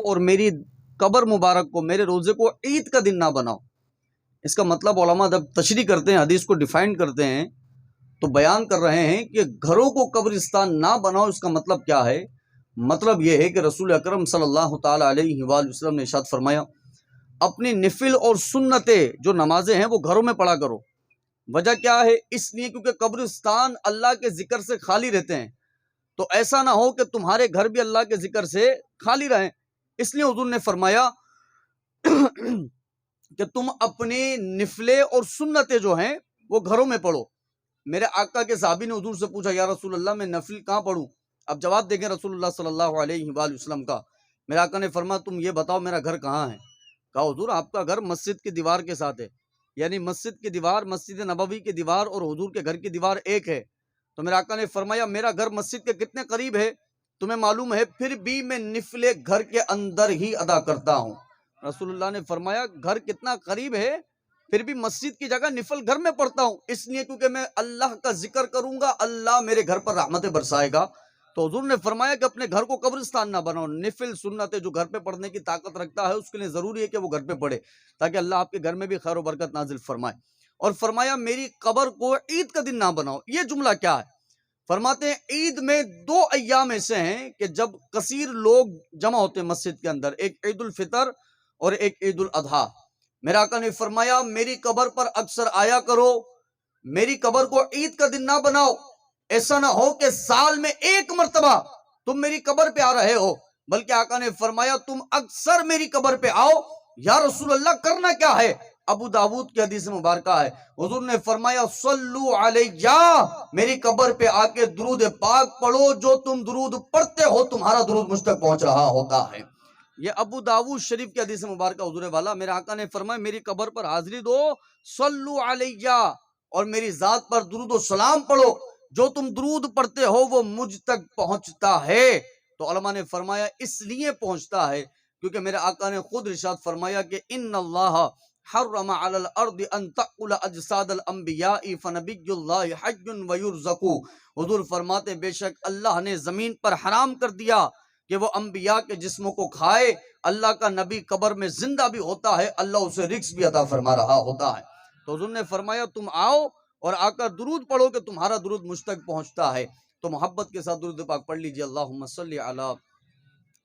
اور میری قبر مبارک کو، میرے روزے کو عید کا دن نہ بناؤ۔ اس کا مطلب علماء جب تشریح کرتے ہیں، حدیث کو ڈیفائن کرتے ہیں، تو بیان کر رہے ہیں کہ گھروں کو قبرستان نہ بناؤ۔ اس کا مطلب کیا ہے؟ مطلب یہ ہے کہ رسول اکرم صلی اللہ تعالی علیہ وآلہ وسلم نے ارشاد فرمایا، اپنی نفل اور سنتیں جو نمازیں ہیں وہ گھروں میں پڑھا کرو۔ وجہ کیا ہے؟ اس لیے کیونکہ قبرستان اللہ کے ذکر سے خالی رہتے ہیں، تو ایسا نہ ہو کہ تمہارے گھر بھی اللہ کے ذکر سے خالی رہیں۔ اس لیے حضور نے فرمایا کہ تم اپنی نفلیں اور سنتیں جو ہیں وہ گھروں میں پڑھو۔ میرے آقا کے صحابی نے حضور سے پوچھا، یا رسول اللہ میں نفل کہاں پڑھوں؟ اب جواب دیکھیں رسول اللہ صلی اللہ علیہ وآلہ وسلم کا۔ میرے آقا نے فرمایا، تم یہ بتاؤ میرا گھر کہاں ہے؟ کہا حضور آپ کا گھر مسجد کی دیوار کے ساتھ ہے، یعنی مسجد کی دیوار، مسجد نبوی کی دیوار اور حضور کے گھر کی دیوار ایک ہے۔ تو میرے آقا نے فرمایا، میرا گھر مسجد کے کتنے قریب ہے تمہیں معلوم ہے؟ پھر بھی میں نفلیں گھر کے اندر ہی ادا کرتا ہوں۔ رسول اللہ نے فرمایا، گھر کتنا قریب ہے پھر بھی مسجد کی جگہ نفل گھر میں پڑھتا ہوں، اس لیے کیونکہ میں اللہ کا ذکر کروں گا، اللہ میرے گھر پر رحمتیں برسائے گا۔ تو حضور نے فرمایا کہ اپنے گھر کو قبرستان نہ بناؤ، نفل سنتیں جو گھر پہ پڑھنے کی طاقت رکھتا ہے اس کے لیے ضروری ہے کہ وہ گھر پہ پڑھے، تاکہ اللہ آپ کے گھر میں بھی خیر و برکت نازل فرمائے۔ اور فرمایا، میری قبر کو عید کا دن نہ بناؤ۔ یہ جملہ کیا ہے؟ فرماتے ہیں عید میں دو ایام ایسے ہیں کہ جب کثیر لوگ جمع ہوتے ہیں مسجد کے اندر، ایک عید الفطر اور ایک عید الاضحیٰ۔ میرے آقا نے فرمایا، میری قبر پر اکثر آیا کرو، میری قبر کو عید کا دن نہ بناؤ۔ ایسا نہ ہو کہ سال میں ایک مرتبہ تم میری قبر پہ آ رہے ہو، بلکہ آقا نے فرمایا تم اکثر میری قبر پہ آؤ۔ یا رسول اللہ کرنا کیا ہے؟ ابو داود کی حدیث مبارکہ ہے، حضور نے فرمایا، صلو علیہ، میری قبر پہ آ کے درود پاک پڑھو، جو تم درود پڑھتے ہو تمہارا درود مجھ تک پہنچ رہا ہوتا ہے۔ یہ ابو داود شریف کی حدیث مبارکہ حضور والا، میرے آقا نے فرمایا، میری قبر پر حاضری دو، صلو علیہ، اور میری ذات پر درود و سلام پڑھو، جو تم درود پڑھتے ہو وہ مجھ تک پہنچتا ہے۔ تو علماء نے فرمایا اس لیے پہنچتا ہے کیونکہ میرے آقا نے خود ارشاد فرمایا کہ ان اللہ حرم علی الارض ان تأکل اجساد الانبیاء فنبی اللہ حی ویرزق۔ حضور فرماتے بے شک اللہ نے زمین پر حرام کر دیا کہ وہ انبیاء کے جسموں کو کھائے، اللہ کا نبی قبر میں زندہ بھی ہوتا ہے، اللہ اسے رزق بھی عطا فرما رہا ہوتا ہے۔ تو حضور نے فرمایا تم آؤ اور آ کر درود پڑھو کہ تمہارا درود مجھ تک پہنچتا ہے۔ تو محبت کے ساتھ درود پاک پڑھ لیجئے، اللہم صلی علی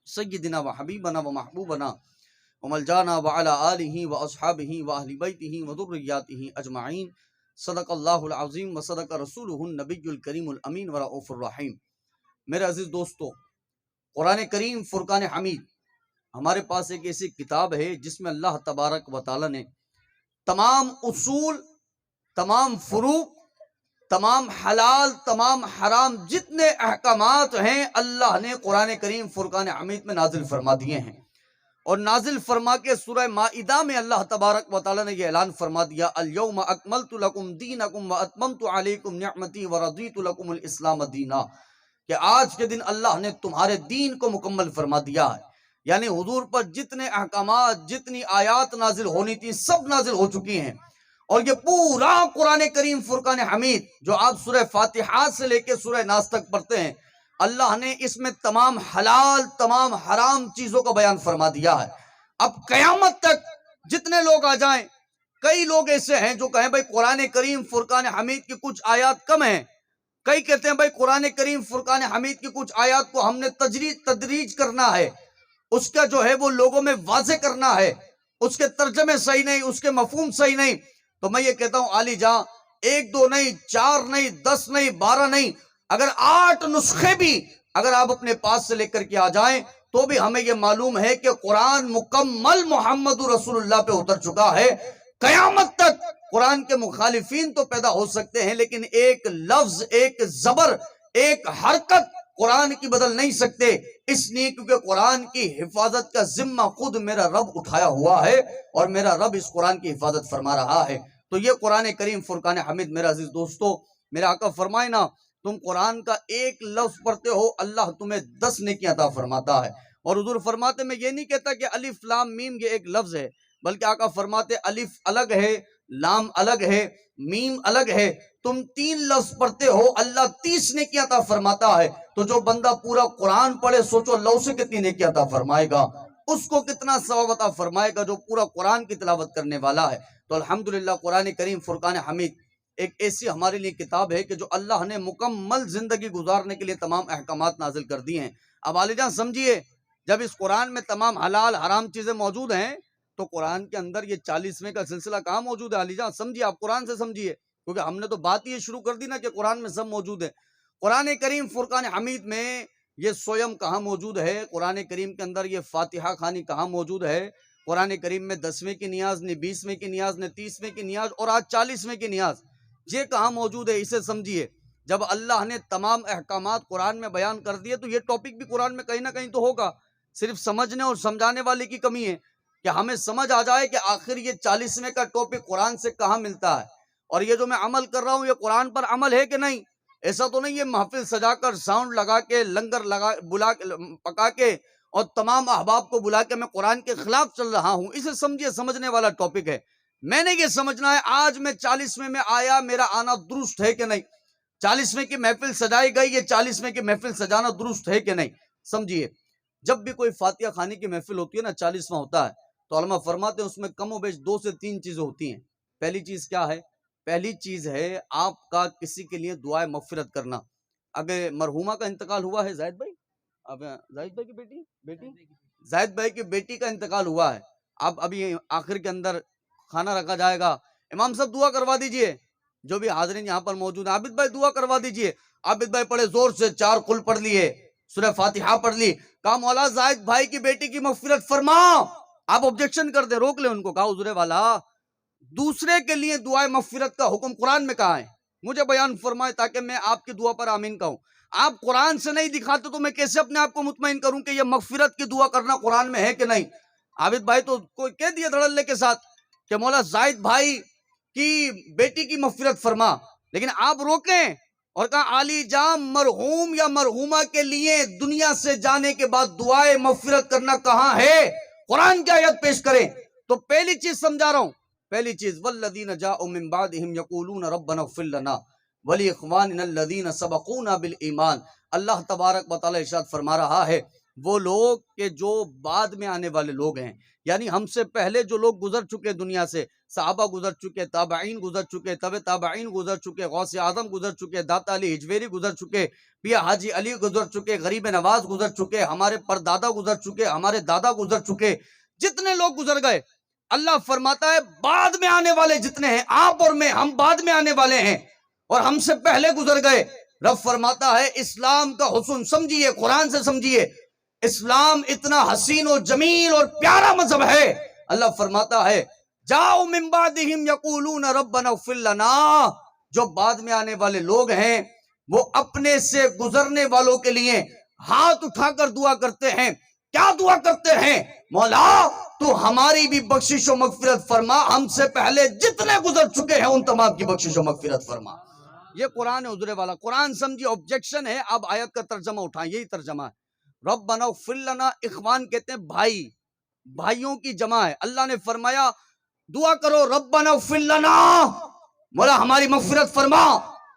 سیدنا و حبیبنا و محبوبنا وملجانا وعلی آلہ واصحابہ واہل بیتہ وذریاتہ اجمعین۔ صدق اللہ العظیم وصدق رسولہ النبی الکریم الامین ورؤوف الرحیم۔ میرے عزیز دوستو، قرآن کریم فرقان حمید ہمارے پاس ایک ایسی کتاب ہے جس میں اللہ تبارک و تعالی نے تمام اصول، تمام فروع، تمام حلال، تمام حرام، جتنے احکامات ہیں اللہ نے قرآن کریم فرقان حمید میں نازل فرما دیے ہیں۔ اور نازل فرما کے سورہ مائدہ میں اللہ تبارک و تعالی نے یہ اعلان فرما دیا، الیوم اکملت لکم دینکم واتممت علیکم نعمتی ورضیت لکم الاسلام دینا، کہ آج کے دن اللہ نے تمہارے دین کو مکمل فرما دیا ہے۔ یعنی حضور پر جتنے احکامات، جتنی آیات نازل ہونی تھی سب نازل ہو چکی ہیں۔ اور یہ پورا قرآن کریم فرقان حمید جو آپ سورہ فاتحہ سے لے کے سورہ ناس تک پڑھتے ہیں، اللہ نے اس میں تمام حلال، تمام حرام چیزوں کا بیان فرما دیا ہے۔ اب قیامت تک جتنے لوگ آ جائیں، کئی لوگ ایسے ہیں جو کہیں بھائی قرآن کریم فرقان حمید کی کچھ آیات کم ہیں، کئی کہتے ہیں بھائی قرآن کریم فرقان حمید کی کچھ آیات کو ہم نے تدریج کرنا ہے، اس کا جو ہے وہ لوگوں میں واضح کرنا ہے، اس کے ترجمے صحیح نہیں، اس کے مفہوم صحیح نہیں۔ تو میں یہ کہتا ہوں عالی جاں، ایک دو نہیں، چار نہیں، 10 نہیں، 12 نہیں، اگر 8 نسخے بھی اگر آپ اپنے پاس سے لے کر کے آ جائیں تو بھی ہمیں یہ معلوم ہے کہ قرآن مکمل محمد رسول اللہ پہ اتر چکا ہے۔ قیامت تک قرآن کے مخالفین تو پیدا ہو سکتے ہیں، لیکن ایک لفظ، ایک زبر، ایک حرکت قرآن کی بدل نہیں سکتے، اس لیے کیونکہ قرآن کی حفاظت کا ذمہ خود میرا رب اٹھایا ہوا ہے اور میرا رب اس قرآن کی حفاظت فرما رہا ہے۔ تو یہ قرآن کریم فرقان حمید میرا عزیز دوستو، میرا آقا فرمائے نا، تم قرآن کا ایک لفظ پڑھتے ہو اللہ تمہیں 10 نیکی عطا فرماتا ہے۔ اور حضور فرماتے میں یہ نہیں کہتا کہ الف لام میم یہ ایک لفظ ہے، بلکہ آقا فرماتے الف الگ ہے، لام الگ ہے، میم الگ ہے، تم 3 لفظ پڑھتے ہو اللہ 30 نیکی عطا فرماتا ہے۔ تو جو بندہ پورا قرآن پڑھے سوچو اللہ اسے کتنی نیکی عطا فرمائے گا۔ اس کو کتنا ثواب عطا فرمائے گا جو پورا قرآن کی تلاوت کرنے والا ہے۔ تو الحمدللہ قرآن کریم فرقان حمید ایک ایسی ہمارے لیے کتاب ہے کہ جو اللہ نے مکمل زندگی گزارنے کے لیے تمام احکامات نازل کر دیے ہیں۔ اب والد جان سمجھیے، جب اس قرآن میں تمام حلال حرام چیزیں موجود ہیں تو قرآن کے اندر یہ 40ویں کا سلسلہ کہاں موجود ہے؟ علی جان سمجھیے، آپ قرآن سے سمجھیے، کیونکہ ہم نے تو بات یہ شروع کر دی نا کہ قرآن میں سب موجود ہے۔ قرآن کریم فرقان حمید میں یہ سویم کہاں موجود ہے؟ قرآن کریم کے اندر یہ فاتحہ خوانی کہاں موجود ہے؟ قرآن کریم میں 10ویں کی نیاز، نہ 20ویں کی نیاز، نہ 30ویں کی نیاز، اور آج 40ویں کی نیاز، یہ کہاں موجود ہے؟ اسے سمجھیے۔ جب اللہ نے تمام احکامات قرآن میں بیان کر دیے تو یہ ٹاپک بھی قرآن میں کہیں نہ کہیں تو ہوگا، صرف سمجھنے اور سمجھانے والے کی کمی ہے کہ ہمیں سمجھ آ جائے کہ آخر یہ 40ویں کا ٹاپک قرآن سے کہاں ملتا ہے، اور یہ جو میں عمل کر رہا ہوں یہ قرآن پر عمل ہے کہ نہیں۔ ایسا تو نہیں یہ محفل سجا کر ساؤنڈ لگا کے لنگر لگا بلا پکا کے اور تمام احباب کو بلا کے میں قرآن کے خلاف چل رہا ہوں۔ اسے سمجھیے، سمجھنے والا ٹاپک ہے۔ میں نے یہ سمجھنا ہے آج میں 40ویں میں آیا، میرا آنا درست ہے کہ نہیں، 40ویں کی محفل سجائی گئی، یہ 40ویں کی محفل سجانا درست ہے کہ نہیں۔ سمجھیے، جب بھی کوئی فاتحہ خوانی کی محفل ہوتی ہے نا، 40واں ہوتا ہے، تو علماء فرماتے ہیں اس میں کم و بیش 2 سے 3 چیزیں ہوتی ہیں۔ پہلی چیز کیا ہے؟ پہلی چیز ہے آپ کا کسی کے لیے دعائے مغفرت کرنا۔ اگر مرحومہ کا انتقال ہوا ہے، زاہد بھائی، اب زاہد بھائی کی بیٹی زاہد بھائی کی بیٹی کا انتقال ہوا ہے، اب ابھی آخر کے اندر کھانا رکھا جائے گا، امام صاحب دعا کروا دیجئے، جو بھی حاضرین یہاں پر موجود ہیں، عابد بھائی دعا کروا دیجئے۔ عابد بھائی پڑھے زور سے 4 قل پڑھ لیے، سورہ فاتحہ پڑھ لی، کہا مولا زاہد بھائی کی بیٹی کی مغفرت فرما۔ آپ آبجیکشن کر دیں، روک لیں ان کو، کہا حضور والا دوسرے کے لیے دعائے مغفرت کا حکم قرآن میں کہا ہے، مجھے بیان فرمائے تاکہ میں آپ کی دعا پر آمین کہوں۔ آپ قرآن سے نہیں دکھاتے تو میں کیسے اپنے آپ کو مطمئن کروں کہ یہ مغفرت کی دعا کرنا قرآن میں ہے کہ نہیں؟ عابد بھائی تو کوئی کہہ دیا دھڑلے کے ساتھ کہ مولا زاہد بھائی کی بیٹی کی مغفرت فرما، لیکن آپ روکیں اور کہا علی جان مرحوم یا مرحومہ کے لیے دنیا سے جانے کے بعد دعائے مغفرت کرنا کہاں ہے؟ قرآن کی آیت پیش کریں۔ تو پہلی چیز سمجھا رہا ہوں، پہلی چیز والذین جاءوا من بعدهم یقولون ربنا اغفر لنا ولاخواننا الذین سبقونا بالایمان۔ اللہ تبارک و تعالی ارشاد فرما رہا ہے وہ لوگ کہ جو بعد میں آنے والے لوگ ہیں، یعنی ہم سے پہلے جو لوگ گزر چکے دنیا سے، صحابہ گزر چکے، تابعین گزر چکے، تبع تابعین گزر چکے، غوث اعظم گزر چکے، داتا علی ہجویری گزر چکے، پیا حاجی علی گزر چکے، غریب نواز گزر چکے، ہمارے پردادا گزر چکے، ہمارے دادا گزر چکے، جتنے لوگ گزر گئے، اللہ فرماتا ہے بعد میں آنے والے جتنے ہیں، آپ اور میں، ہم بعد میں آنے والے ہیں اور ہم سے پہلے گزر گئے۔ رب فرماتا ہے اسلام کا حسن سمجھیے، قرآن سے سمجھیے، اسلام اتنا حسین و جمیل اور پیارا مذہب ہے۔ اللہ فرماتا ہے جاؤ من بعدہم یقولون ربنا اغفر لنا، جو بعد میں آنے والے لوگ ہیں وہ اپنے سے گزرنے والوں کے لیے ہاتھ اٹھا کر دعا کرتے ہیں۔ کیا دعا کرتے ہیں؟ مولا تو ہماری بھی بخشش و مغفرت فرما، ہم سے پہلے جتنے گزر چکے ہیں ان تمام کی بخشش و مغفرت فرما۔ یہ قرآن ہے حضور والا، قرآن سمجھیے، آبجیکشن ہے۔ اب آیت کا ترجمہ اٹھائیں، یہی ترجمہ ہے، ربنا اغفر لنا، اخوان کہتے ہیں بھائی، بھائیوں کی جمع ہے۔ اللہ نے فرمایا دعا کرو ربنا اغفر لنا، مولا ہماری مغفرت فرما،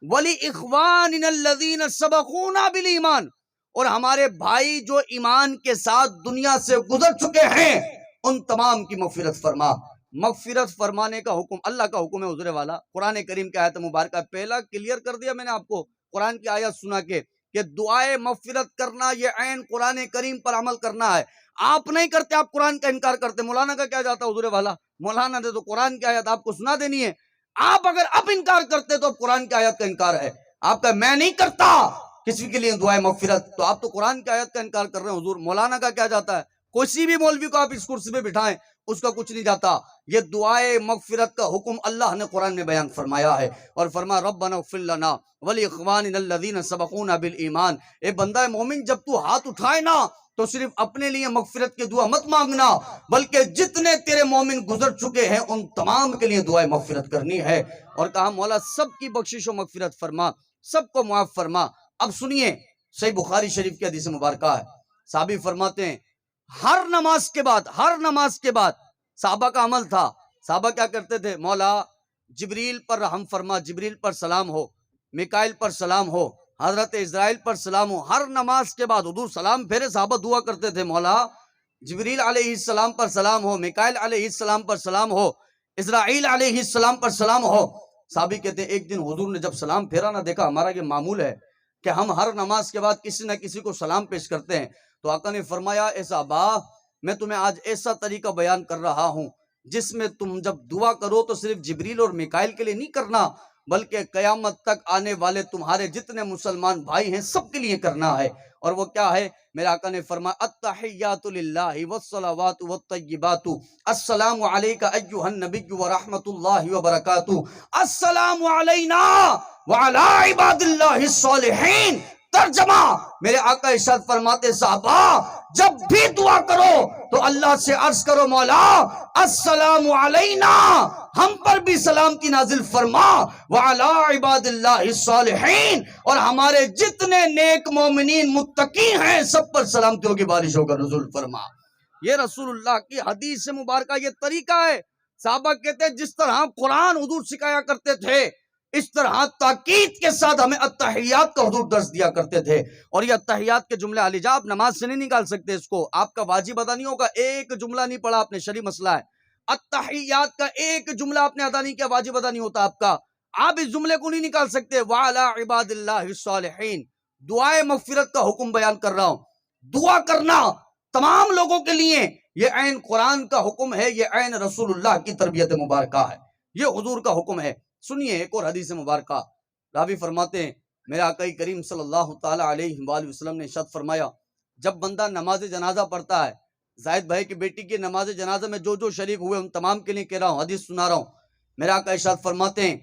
ولی اخواننا الذین سبقونا بالایمان، اور ہمارے بھائی جو ایمان کے ساتھ دنیا سے گزر چکے ہیں ان تمام کی مغفرت فرما۔ مغفرت فرمانے کا حکم اللہ کا حکم ہے حضور والا، قرآن کریم کی آیت مبارکہ پہلا کلیئر کر دیا میں نے آپ کو قرآن کی آیت سنا کے کہ دعائے مغفرت کرنا یہ عین قرآن کریم پر عمل کرنا ہے۔ آپ نہیں کرتے، آپ قرآن کا انکار کرتے، مولانا کا کیا جاتا حضور والا، مولانا نے تو قرآن کی آیت آپ کو سنا دینی ہے۔ آپ اگر اب انکار کرتے تو اب قرآن کی آیت کا انکار ہے۔ آپ کا میں نہیں کرتا کسی کے لیے دعائے مغفرت، تو آپ تو قرآن کی آیت کا انکار کر رہے ہیں حضور۔ مولانا کا کیا جاتا ہے؟ کسی بھی مولوی کو آپ اس کرسی پہ بٹھائیں اس کا کچھ نہیں جاتا۔ یہ دعائے مغفرت کا حکم اللہ نے قرآن میں بیان فرمایا ہے، اور فرما ربنا اغفر لنا ولاخواننا الذین سبقونا بالایمان۔ اے بندہ مومن جب تو ہاتھ اٹھائے نا تو صرف اپنے لیے مغفرت کی دعا مت مانگنا، بلکہ جتنے تیرے مومن گزر چکے ہیں ان تمام کے لیے دعائے مغفرت کرنی ہے۔ اور کہا مولا سب کی بخشش و مغفرت فرما، سب کو معاف فرما۔ اب سنیے، صحیح بخاری شریف کی حدیث مبارکہ ہے، صحابی فرماتے ہیں ہر نماز کے بعد صحابہ کا عمل تھا، صحابہ کیا کرتے تھے؟ مولا جبریل پر رحم فرما، جبریل پر سلام ہو، میکائیل پر سلام ہو، حضرت اسرائیل پر سلام ہو۔ ہر نماز کے بعد حضور سلام پھیرے، صحابہ دعا کرتے تھے مولا جبریل علیہ السلام پر سلام ہو، میکائیل علیہ السلام پر سلام ہو، اسرائیل علیہ السلام پر سلام ہو۔ صحابی کہتے ہیں ایک دن حضور نے جب سلام پھیرا نہ، دیکھا ہمارا یہ معمول ہے کہ ہم ہر نماز کے بعد کسی نہ کسی کو سلام پیش کرتے ہیں، تو آقا نے فرمایا اے صحابہ میں تمہیں آج ایسا طریقہ بیان کر رہا ہوں جس میں تم جب دعا کرو تو صرف جبریل اور میکائیل کے لیے نہیں کرنا، بلکہ قیامت تک آنے والے تمہارے جتنے مسلمان بھائی ہیں سب کے لیے کرنا ہے۔ اور وہ کیا ہے؟ میرے آقا نے فرمایا التحیات للہ والصلوات والطیبات، السلام علیک ایھا النبی ورحمۃ اللہ وبرکاتہ، السلام علینا وعلی عباد اللہ الصالحین۔ ترجمہ، میرے آقا ارشاد فرماتے صحابہ جب بھی دعا کرو تو اللہ سے عرض کرو مولا السلام علینا، ہم پر بھی سلامتی نازل فرما، وعلی عباد اللہ الصالحین، اور ہمارے جتنے نیک مومنین متقی ہیں سب پر سلامتیوں کی بارشوں کا نزول فرما۔ یہ رسول اللہ کی حدیث مبارکہ یہ طریقہ ہے۔ صحابہ کہتے ہیں جس طرح قرآن حضور سکھایا کرتے تھے اس طرح تاکید کے ساتھ ہمیں التحیات کا حضور درس دیا کرتے تھے۔ اور یہ التحیات کے جملے علی جا آپ نماز سے نہیں نکال سکتے، اس کو آپ کا واجب ادا نہیں ہوگا، ایک جملہ نہیں پڑھا آپ نے، شرعی مسئلہ ہے۔ التحیات کا ایک جملہ آپ نے ادا نہیں کیا، واجب ادا نہیں ہوتا آپ کا، آپ اس جملے کو نہیں نکال سکتے۔ وعلی عباد اللہ الصالحین، دعائے مغفرت کا حکم بیان کر رہا ہوں۔ دعا کرنا تمام لوگوں کے لیے یہ عین قرآن کا حکم ہے، یہ عین رسول اللہ کی تربیت مبارکہ ہے، یہ حضور کا حکم ہے۔ سنیے ایک اور حدیث مبارکہ، راوی فرماتے ہیں میرے آقا کریم صلی اللہ تعالی علیہ وآلہ وسلم نے ارشاد فرمایا جب بندہ نماز جنازہ پڑھتا ہے، زاہد بھائی کی بیٹی کی نماز جنازہ میں جو شریک ہوئے ان تمام کے لیے کہہ رہا ہوں، حدیث سنا رہا ہوں، میرے آقا ارشاد فرماتے ہیں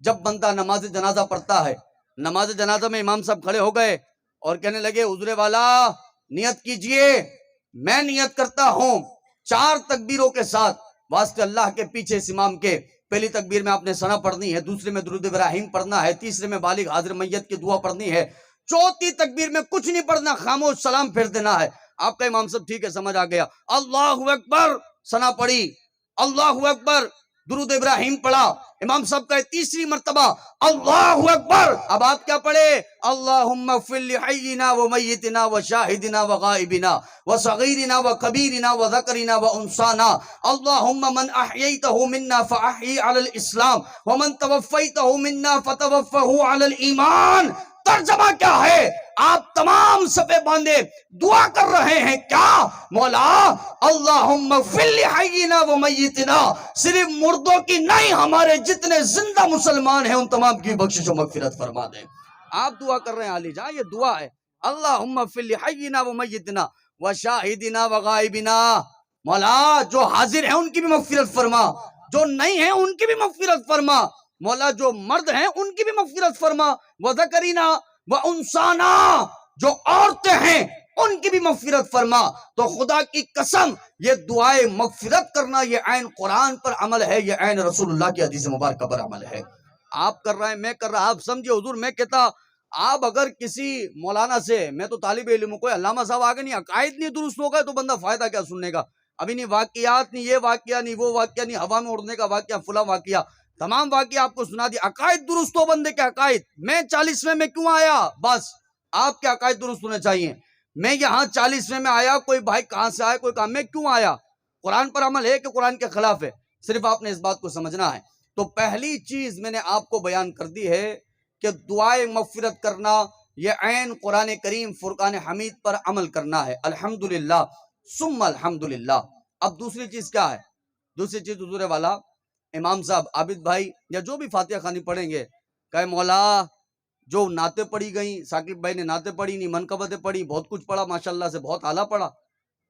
جب بندہ نماز جنازہ پڑھتا ہے، نماز جنازہ میں امام صاحب کھڑے ہو گئے اور کہنے لگے حضور والا نیت کیجئے، میں نیت کرتا ہوں 4 تکبیروں کے ساتھ واسطے اللہ کے پیچھے اس امام کے، پہلی تکبیر میں آپ نے ثنا پڑھنی ہے، دوسرے میں درود ابراہیم پڑھنا ہے، تیسرے میں بالغ حاضر میت کی دعا پڑھنی ہے، چوتھی تکبیر میں کچھ نہیں پڑھنا، خاموش سلام پھیر دینا ہے۔ آپ کا امام صاحب ٹھیک ہے سمجھ آ گیا، اللہ اکبر ثنا پڑھی، اللہ اکبر درود ابراہیم پڑھا، امام صاحب کا تیسری مرتبہ اللہ اکبر، اب آپ کیا پڑھے؟ اللہم اغفر لحینا و میتنا و شاہدنا و غائبنا و صغیرنا و کبیرنا و ذکرنا و انسانا، اللہم من احییتہ منا فاحیی علی الاسلام ومن توفیتہ منا فتوفہ علی الایمان۔ ترجمہ کیا ہے؟ آپ تمام صفے باندھے دعا کر رہے ہیں کیا؟ مولا اللہم اغفر لحینا و میتنا، صرف مردوں کی نہیں ہمارے جتنے زندہ مسلمان ہیں ان تمام کی بخشش و مغفرت فرما دیں۔ آپ دعا کر رہے ہیں علی جان، یہ دعا ہے اللہم اغفر لحینا و میتنا و شاہدنا و غائبنا، مولا جو حاضر ہیں ان کی بھی مغفرت فرما، جو نہیں ہیں ان کی بھی مغفرت فرما، مولا جو مرد ہیں ان کی بھی مغفرت فرما، وذکرنا وانسانا، جو عورتیں ہیں ان کی بھی مغفرت فرما۔ تو خدا کی قسم یہ دعائے مغفرت کرنا یہ عین قرآن پر عمل ہے، یہ عین رسول اللہ کی حدیث مبارکہ پر عمل ہے۔ آپ کر رہے ہیں میں کر رہا، آپ سمجھے حضور میں کہتا آپ اگر کسی مولانا سے، میں تو طالب علم ہوں، کوئی علامہ صاحب آگے نہیں، عقائد نہیں درست ہوگا تو بندہ فائدہ کیا سننے کا؟ ابھی نہیں واقعات، نہیں یہ واقعہ، نہیں وہ واقعہ، نہیں ہوا میں اڑنے کا واقعہ، فلاں واقعہ، تمام واقعہ آپ کو سنا دیا، عقائد درست ہو بندے کے عقائد۔ میں 40ویں میں کیوں آیا؟ بس آپ کے عقائد درست ہونے چاہیے۔ میں یہاں 40ویں میں آیا، کوئی بھائی کہاں سے آیا، کوئی کہاں، میں کیوں آیا؟ قرآن پر عمل ہے کہ قرآن کے خلاف ہے؟ صرف آپ نے اس بات کو سمجھنا ہے۔ تو پہلی چیز میں نے آپ کو بیان کر دی ہے کہ دعائے مغفرت کرنا یہ عین قرآن کریم فرقان حمید پر عمل کرنا ہے، الحمدللہ ثم الحمدللہ۔ اب دوسری چیز کیا ہے؟ دوسری چیز حضور والا امام صاحب عابد بھائی یا جو بھی فاتحہ خوانی پڑھیں گے کہ مولا جو نعتیں پڑھی گئیں، ثاقب بھائی نے نعتیں پڑھی نہیں، منقبتیں پڑھی، بہت کچھ پڑھا ماشاءاللہ سے، بہت اعلیٰ پڑھا،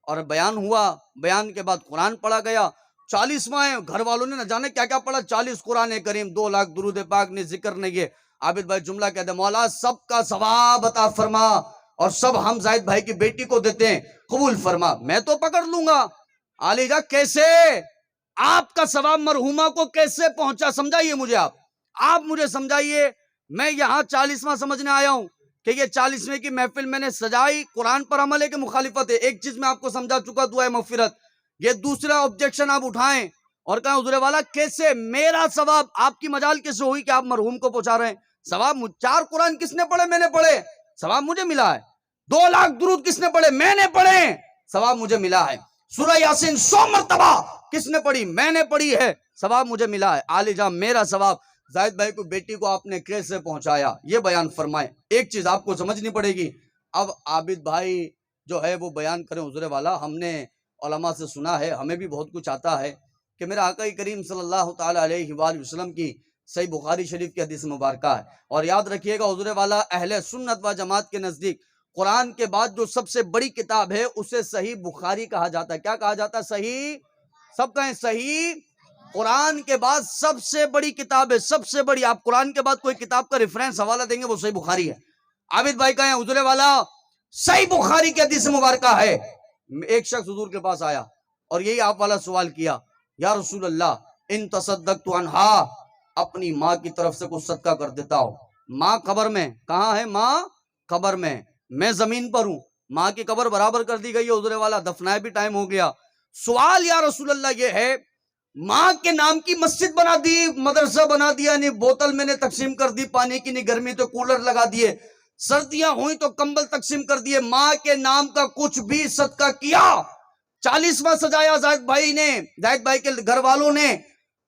اور بیان ہوا، بیان کے بعد قرآن پڑھا گیا، 40واں گھر والوں نے نہ جانے کیا کیا پڑھا، 40 قرآن کریم، 2 لاکھ درود پاک نے ذکر نے، یہ عابد بھائی جملہ کہتے ہیں مولا سب کا ثواب عطا فرما اور سب ہم زاہد بھائی کی بیٹی کو دیتے ہیں، قبول فرما۔ میں تو پکڑ لوں گا علی جا، کیسے آپ کا ثواب مرحومہ کو کیسے پہنچا؟ سمجھائیے مجھے، آپ مجھے سمجھائیے۔ میں یہاں 40واں سمجھنے آیا ہوں کہ یہ 40ویں کی محفل میں نے سجائی، قرآن پر عمل ہے کہ مخالفت ہے؟ ایک چیز میں آپ کو سمجھا چکا، دعائے مغفرت۔ یہ دوسرا آبجیکشن آپ اٹھائیں اور کہیں حضور والا کیسے میرا ثواب، آپ کی مجال کیسے ہوئی کہ آپ مرحوم کو پہنچا رہے ہیں ثواب؟ 4 قرآن کس نے پڑھے؟ میں نے پڑھے، ثواب مجھے ملا ہے۔ 2 لاکھ درود کس نے پڑھے؟ میں نے پڑھے، ثواب مجھے ملا ہے۔ سورہ یاسین 100 مرتبہ کس نے پڑھی؟ میں نے پڑھی ہے، ثواب مجھے ملا ہے۔ عالی جان میرا ثواب، زاہد بھائی کو بیٹی کو آپ نے کیسے پہنچایا یہ بیان فرمائیں۔ ایک چیز آپ کو سمجھنی پڑے گی، اب عابد بھائی جو ہے وہ بیان کریں حضور والا، ہم نے علماء سے سنا ہے، ہمیں بھی بہت کچھ آتا ہے کہ میرا آقا کریم صلی اللہ تعالیٰ علیہ وآلہ وسلم کی صحیح بخاری شریف کی حدیث مبارکہ ہے، اور یاد رکھیے گا حضور والا اہل سنت و جماعت کے نزدیک قرآن کے بعد جو سب سے بڑی کتاب ہے اسے صحیح بخاری کہا جاتا ہے۔ کیا کہا جاتا ہے؟ صحیح، سب کہیں صحیح۔ قرآن کے بعد سب سے بڑی کتاب ہے، سب سے بڑی۔ آپ قرآن کے بعد کوئی کتاب کا ریفرنس حوالہ دیں گے وہ صحیح بخاری ہے۔ عابد بھائی کہیں حضور والا صحیح بخاری کی حدیث مبارکہ ہے۔ ایک شخص حضور کے پاس آیا اور یہی آپ والا سوال کیا، یا رسول اللہ ان تصدقت عنہا، اپنی ماں کی طرف سے کچھ صدقہ کر دیتا ہوں، ماں قبر میں، کہاں ہے ماں؟ قبر میں زمین پر ہوں، ماں کی قبر برابر کر دی گئی ہے حضور والا، دفنائے بھی ٹائم ہو گیا۔ سوال یا رسول اللہ یہ ہے، ماں کے نام کی مسجد بنا دی، مدرسہ بنا دیا، نہیں بوتل میں نے تقسیم کر دی پانی کی، نہیں گرمی تو کولر لگا دیے، سردیاں ہوئی تو کمبل تقسیم کر دیے، ماں کے نام کا کچھ بھی صدقہ کیا؟ 40واں سجایا زاہد بھائی نے، زاہد بھائی کے گھر والوں نے،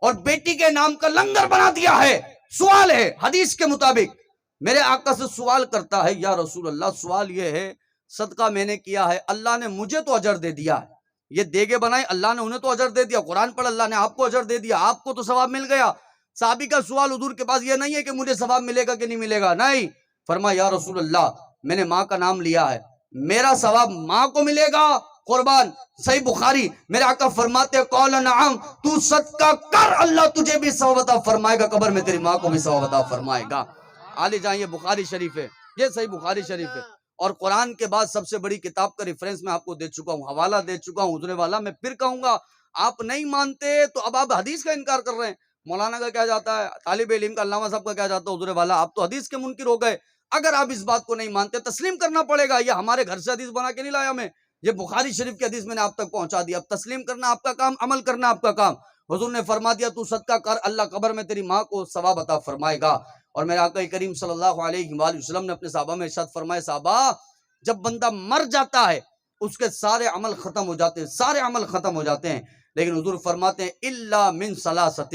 اور بیٹی کے نام کا لنگر بنا دیا ہے۔ سوال ہے حدیث کے مطابق، میرے آقا سے سوال کرتا ہے، یا رسول اللہ سوال یہ ہے، صدقہ میں نے کیا ہے، اللہ نے مجھے تو اجر دے دیا ہے، یہ دیگے بنائے اللہ نے انہیں تو اجر دے دیا، قرآن پڑھ اللہ نے آپ کو اجر دے دیا، آپ کو تو ثواب مل گیا۔ صحابی کا سوال حضور کے پاس یہ نہیں ہے کہ مجھے ثواب ملے گا کہ نہیں ملے گا، نہیں، فرمایا یا رسول اللہ میں نے ماں کا نام لیا ہے، میرا ثواب ماں کو ملے گا؟ قربان، صحیح بخاری، میرے آقا فرماتے قول نعم، تو صدقہ کر اللہ تجھے بھی ثواب عطا فرمائے گا، قبر میں تیری ماں کو بھی ثواب عطا فرمائے گا۔ عالی جان یہ بخاری شریف ہے، یہ صحیح بخاری شریف ہے، اور قرآن کے بعد سب سے بڑی کتاب کا ریفرنس میں آپ کو دے چکا ہوں، حوالہ دے چکا ہوں حضور والا۔ میں پھر کہوں گا، آپ نہیں مانتے تو اب آپ حدیث کا انکار کر رہے ہیں۔ مولانا کا کیا جاتا ہے، طالب علم کا، علامہ صاحب کا کیا جاتا ہے حضور والا، آپ تو حدیث کے منکر ہو گئے۔ اگر آپ اس بات کو نہیں مانتے تسلیم کرنا پڑے گا، یہ ہمارے گھر سے حدیث بنا کے نہیں لایا میں، یہ بخاری شریف کی حدیث میں نے آپ تک پہنچا دیا۔ اب تسلیم کرنا آپ کا کام، عمل کرنا آپ کا کام۔ حضور نے فرما دیا تو صدقہ کر، اللہ قبر میں تیری ماں کو ثواب عطا فرمائے گا۔ اور میرے آقا کریم صلی اللہ علیہ وآلہ وسلم نے اپنے صحابہ میں ارشاد فرمائے، صحابہ جب بندہ مر جاتا ہے اس کے سارے عمل ختم ہو جاتے ہیں، سارے عمل ختم ہو جاتے ہیں، لیکن حضور فرماتے ہیں الا من ثلاثۃ،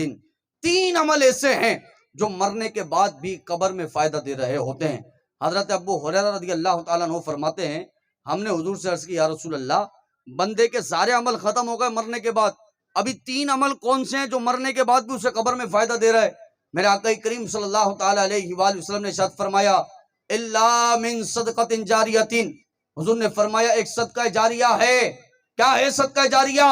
3 عمل ایسے ہیں جو مرنے کے بعد بھی قبر میں فائدہ دے رہے ہوتے ہیں۔ حضرت ابو ہریرہ رضی اللہ تعالیٰ عنہ فرماتے ہیں، ہم نے حضور سے عرض کی یا رسول اللہ بندے کے سارے عمل ختم ہو گئے مرنے کے بعد، ابھی 3 عمل کون سے ہیں جو مرنے کے بعد بھی اسے قبر میں فائدہ دے رہا ہے؟ میرے آقا کریم صلی اللہ تعالیٰ علیہ وآلہ وسلم نے ارشاد فرمایا الا من صدقۃ جاریۃ، حضور نے فرمایا ایک صدقہ جاریہ ہے۔ کیا ہے صدقہ جاریہ؟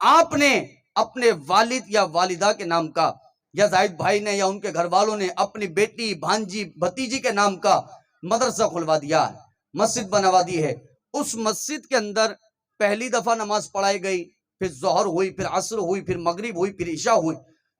آپ نے اپنے والد یا والدہ کے نام کا، یا زاہد بھائی نے یا ان کے گھر والوں نے اپنی بیٹی، بھانجی، بھتیجی کے نام کا مدرسہ کھلوا دیا ہے، مسجد بنوا دی ہے، اس مسجد کے اندر پہلی دفعہ نماز پڑھائی گئی، پھر ظہر ہوئی، پھر عصر ہوئی، پھر مغرب ہوئی، پھر عشاء ہوئی،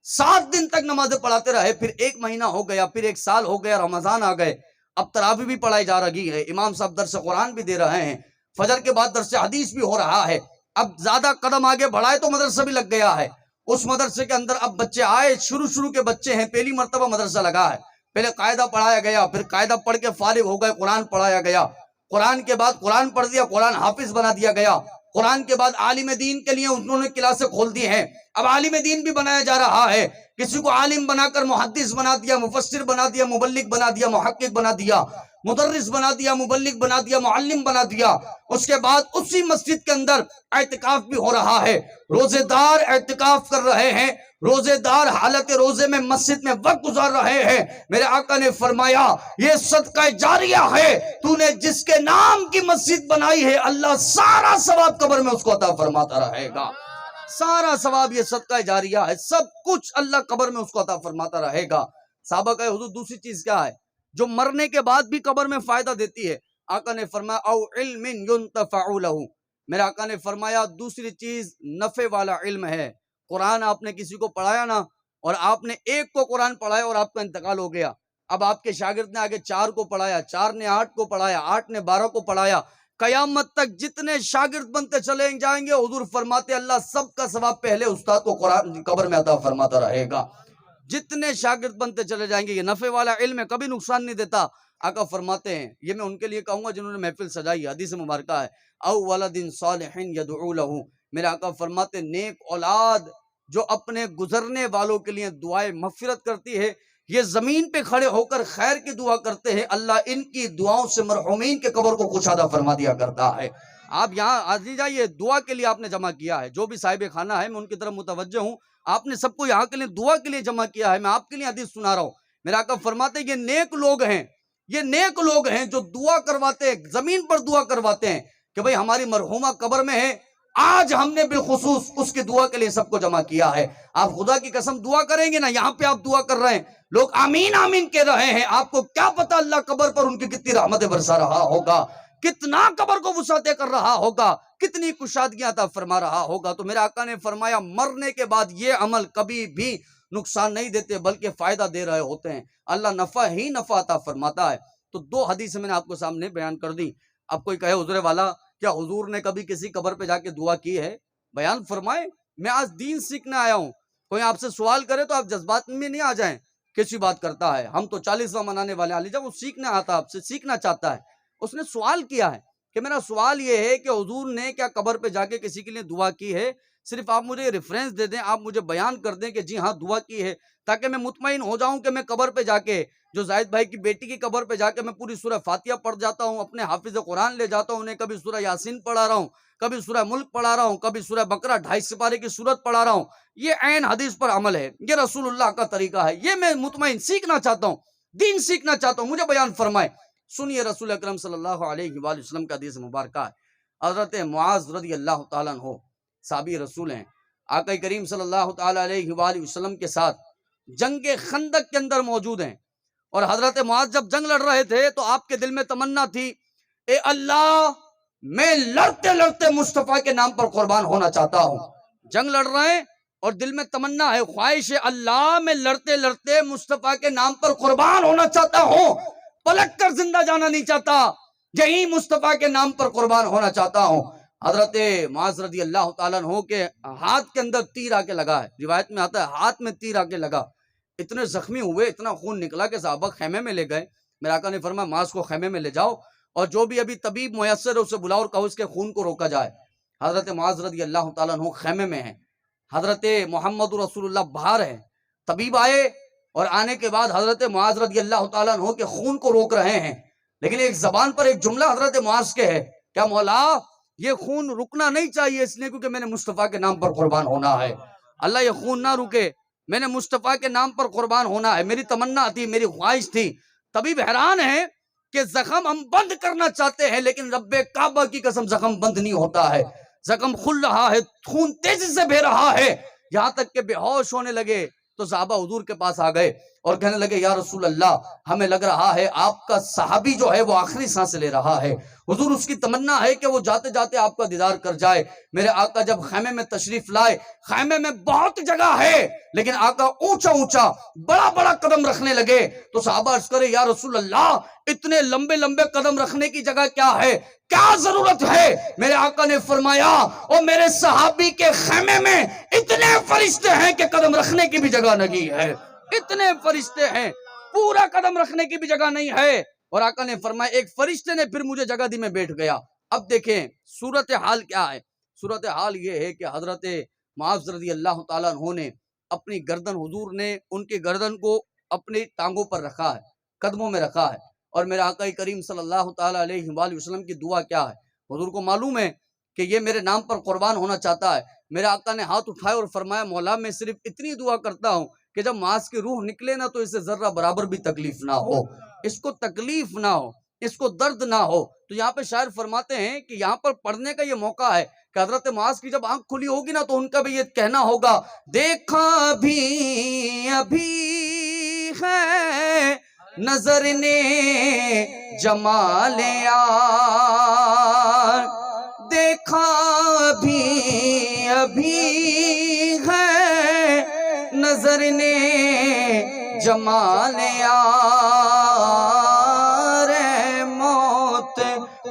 7 دن تک نمازیں پڑھاتے رہے، پھر 1 مہینہ ہو گیا، پھر 1 سال ہو گیا، رمضان آ گئے، اب تراویح بھی پڑھائی جا رہی ہے، امام صاحب درس قرآن بھی دے رہے ہیں، فجر کے بعد درس حدیث بھی ہو رہا ہے، اب زیادہ قدم آگے بڑھائے تو مدرسہ بھی لگ گیا ہے، اس مدرسے کے اندر اب بچے آئے، شروع کے بچے ہیں، پہلی مرتبہ مدرسہ لگا ہے، پہلے قاعدہ پڑھایا گیا، پھر قاعدہ پڑھ کے فارغ ہو گئے، قرآن پڑھایا گیا، قرآن کے بعد قرآن پڑھ دیا، قرآن حافظ بنا دیا گیا، قرآن کے بعد عالم دین کے لیے انہوں نے کلاسیں کھول دی ہیں، اب عالم دین بھی بنایا جا رہا ہے، کسی کو عالم بنا کر محدث بنا دیا، مفسر بنا دیا، مبلغ بنا دیا، محقق بنا دیا، مدرس بنا دیا، مبلغ بنا دیا، معلم بنا دیا۔ اس کے بعد اسی مسجد کے اندر اعتکاف بھی ہو رہا ہے، روزے دار اعتکاف کر رہے ہیں، روزے دار حالت روزے میں مسجد میں وقت گزار رہے ہیں۔ میرے آقا نے فرمایا یہ صدقہ جاریہ ہے، تو نے جس کے نام کی مسجد بنائی ہے اللہ سارا ثواب قبر میں اس کو عطا فرماتا رہے گا، سارا ثواب یہ صدقہ جاریہ ہے، سب کچھ اللہ قبر میں اس کو عطا فرماتا رہے گا۔ صحابہ کا حضور دوسری چیز کیا ہے جو مرنے کے بعد بھی قبر میں فائدہ دیتی ہے؟ آقا نے فرمایا او علم ينتفع له، میرے آقا نے فرمایا دوسری چیز نفع والا علم ہے۔ قرآن آپ نے کسی کو پڑھایا نا، اور آپ نے ایک کو قرآن پڑھایا اور آپ کا انتقال ہو گیا، اب آپ کے شاگرد نے آگے 4 کو پڑھایا، 4 نے 8 کو پڑھایا، 8 نے 12 کو پڑھایا، قیامت تک جتنے شاگرد بنتے چلے جائیں گے، حضور فرماتے اللہ سب کا ثواب پہلے استاد کو قرآن قبر میں عطا فرماتا رہے گا۔ جتنے شاگرد بنتے چلے جائیں گے، یہ نفع والا علم ہے، کبھی نقصان نہیں دیتا۔ آقا فرماتے ہیں، یہ میں ان کے لیے کہوں گا جنہوں نے محفل سجائی، حدیث مبارکہ ہے او ولد صالح یدعو له، میرے آقا فرماتے نیک اولاد جو اپنے گزرنے والوں کے لیے دعائیں مغفرت کرتی ہے، یہ زمین پہ کھڑے ہو کر خیر کی دعا کرتے ہیں، اللہ ان کی دعاؤں سے مرحومین کے قبر کو کشادہ فرما دیا کرتا ہے۔ آپ یہاں آ جائیے، دعا کے لیے آپ نے جمع کیا ہے، جو بھی صاحب خانہ ہے میں ان کی طرف متوجہ ہوں، آپ نے سب کو یہاں کے لیے دعا کے لیے جمع کیا ہے، میں آپ کے لیے حدیث سنا رہا ہوں۔ میرے آقا فرماتے ہیں یہ نیک لوگ ہیں، یہ نیک لوگ ہیں جو دعا کرواتے ہیں، زمین پر دعا کرواتے ہیں کہ بھئی ہماری مرحومہ قبر میں ہے، آج ہم نے بالخصوص اس کی دعا کے لیے سب کو جمع کیا ہے۔ آپ خدا کی قسم دعا کریں گے نا، یہاں پہ آپ دعا کر رہے ہیں، لوگ آمین آمین کہہ رہے ہیں، آپ کو کیا پتا اللہ قبر پر ان کی کتنی رحمتیں برسا رہا ہوگا، کتنا قبر کو وسعتیں کر رہا ہوگا، کتنی کشادگیاں عطا فرما رہا ہوگا۔ تو میرے آقا نے فرمایا مرنے کے بعد یہ عمل کبھی بھی نقصان نہیں دیتے بلکہ فائدہ دے رہے ہوتے ہیں، اللہ نفع ہی نفع عطا فرماتا ہے۔ تو دو حدیث میں نے آپ کو سامنے بیان کر دی۔ اب کوئی کہے حضور والا کیا حضور نے کبھی کسی قبر پہ جا کے دعا کی ہے؟ بیان فرمائے، میں آج دین سیکھنے آیا ہوں، کوئی آپ سے سوال کرے تو آپ جذبات میں نہیں آ جائیں، کیسی بات کرتا ہے، ہم تو 40واں منانے والے علی جب وہ سیکھنے آتا آپ سے، سیکھنا چاہتا ہے، اس نے سوال کیا ہے کہ میرا سوال یہ ہے کہ حضور نے کیا قبر پہ جا کے کسی کے لیے دعا کی ہے؟ صرف آپ مجھے ریفرنس دے دیں، آپ مجھے بیان کر دیں کہ جی ہاں دعا کی ہے، تاکہ میں مطمئن ہو جاؤں کہ میں قبر پہ جا کے جو زاہد بھائی کی بیٹی کی قبر پہ جا کے میں پوری سورہ فاتحہ پڑھ جاتا ہوں، اپنے حافظ قرآن لے جاتا ہوں، انہیں کبھی سورہ یاسین پڑھا رہا ہوں، کبھی سورہ ملک پڑھا رہا ہوں، کبھی سورہ بقرہ 2.5 سپارے کی سورت پڑھا رہا ہوں۔ یہ عین حدیث پر عمل ہے، یہ رسول اللہ کا طریقہ ہے، یہ میں مطمئن سیکھنا چاہتا ہوں، دین سیکھنا چاہتا ہوں، مجھے بیان فرمائے۔ سنیے رسول اکرم صلی اللہ علیہ وآلہ وسلم کا حدیث مبارکہ ہے، حضرت معاذ رضی اللہ تعالیٰ عنہ صحابی رسول ہیں، آقا کریم صلی اللہ تعالیٰ علیہ وآلہ وسلم کے ساتھ جنگ خندق کے اندر موجود ہیں، اور حضرت معاذ جب جنگ لڑ رہے تھے تو آپ کے دل میں تمنا تھی، اے اللہ میں لڑتے لڑتے مصطفیٰ کے نام پر قربان ہونا چاہتا ہوں۔ جنگ لڑ رہے ہیں اور دل میں تمنا ہے، خواہش ہے، اللہ میں لڑتے لڑتے مصطفیٰ کے نام پر قربان ہونا چاہتا ہوں، پلٹ کر زندہ جانا نہیں چاہتا، یہی مصطفیٰ کے نام پر قربان ہونا چاہتا ہوں۔ حضرت معاذ رضی اللہ تعالیٰ عنہ کے ہاتھ کے اندر تیر آ کے لگا ہے، روایت میں آتا ہے ہاتھ میں تیر آ کے لگا، اتنے زخمی ہوئے، اتنا خون نکلا کہ صحابہ خیمے میں لے گئے۔ میرے آقا نے فرمایا معاذ کو خیمے میں لے جاؤ اور جو بھی ابھی طبیب میسر ہے اسے بلاؤ اور کہو اس کے خون کو روکا جائے۔ حضرت معاذ رضی اللہ تعالیٰ عنہ خیمے میں ہیں، حضرت محمد رسول اللہ باہر ہیں، طبیب آئے اور آنے کے بعد حضرت معاذ رضی اللہ تعالیٰ عنہ کے خون کو روک رہے ہیں، لیکن ایک زبان پر ایک جملہ حضرت معاذ کے ہے، کیا مولا یہ خون رکنا نہیں چاہیے اس لیے کیونکہ میں نے مصطفیٰ کے نام پر قربان ہونا ہے، اللہ یہ خون نہ رکے، میں نے مصطفیٰ کے نام پر قربان ہونا ہے، میری تمنا تھی، میری خواہش تھی۔ طبیب حیران ہے کہ زخم ہم بند کرنا چاہتے ہیں لیکن رب کعبہ کی قسم زخم بند نہیں ہوتا ہے، زخم کھل رہا ہے، خون تیزی سے بہہ رہا ہے، یہاں تک کہ بے ہوش ہونے لگے تو صحابہ حضور کے پاس آ گئے اور کہنے لگے یا رسول اللہ ہمیں لگ رہا ہے آپ کا صحابی جو ہے وہ آخری سانس لے رہا ہے، حضور اس کی تمنا ہے کہ وہ جاتے جاتے آپ کا دیدار کر جائے۔ میرے آقا جب خیمے میں تشریف لائے، خیمے میں بہت جگہ ہے لیکن آقا اونچا اونچا بڑا بڑا قدم رکھنے لگے تو صحابہ عرض کرے یا رسول اللہ اتنے لمبے لمبے قدم رکھنے کی جگہ کیا ہے، کیا ضرورت ہے؟ میرے آقا نے فرمایا اور میرے صحابی کے خیمے میں اتنے فرشتے ہیں کہ قدم رکھنے کی بھی جگہ نہیں ہے، اتنے فرشتے ہیں پورا قدم رکھنے کی بھی جگہ نہیں ہے۔ اور آقا نے فرمایا ایک فرشتے نے پھر مجھے جگہ دی، میں بیٹھ گیا۔ اب دیکھیں صورتحال کیا ہے، صورتحال یہ ہے کہ حضرت معاذ رضی اللہ تعالیٰ عنہ نے اپنی گردن، حضور نے ان کی گردن کو اپنی ٹانگوں پر رکھا ہے، قدموں میں رکھا ہے، اور میرے آقا کریم صلی اللہ تعالیٰ علیہ وآلہ وسلم کی دعا کیا ہے، حضور کو معلوم ہے کہ یہ میرے نام پر قربان ہونا چاہتا ہے۔ میرے آقا نے ہاتھ اٹھائے اور فرمایا مولا میں صرف اتنی دعا کرتا ہوں کہ جب معاذ کی روح نکلے نا تو اسے ذرہ برابر بھی تکلیف نہ ہو، اس کو تکلیف نہ ہو، اس کو درد نہ ہو۔ تو یہاں پہ شاعر فرماتے ہیں کہ یہاں پر پڑھنے کا یہ موقع ہے کہ حضرت معاذ کی جب آنکھ کھلی ہوگی نا تو ان کا بھی یہ کہنا ہوگا دیکھا بھی ابھی ہے نظر نے جمال یار، دیکھا بھی ابھی ہے نظر نے جمال یار، اے موت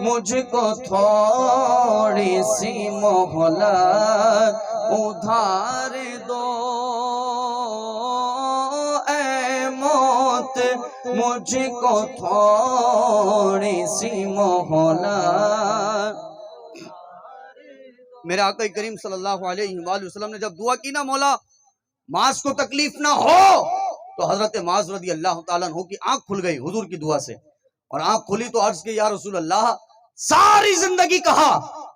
مجھ کو تھوڑی سی مہلت ادھار دو، اے موت مجھ کو تھوڑی سی مہلت۔ میرے آقا کریم صلی اللہ علیہ وآلہ وسلم نے جب دعا کی نا مولا معاذ کو تکلیف نہ ہو، تو حضرت معاذ رضی اللہ تعالیٰ عنہ کی آنکھ کھل گئی حضور کی دعا سے، اور آنکھ کھلی تو عرض کی یا رسول اللہ، ساری زندگی کہا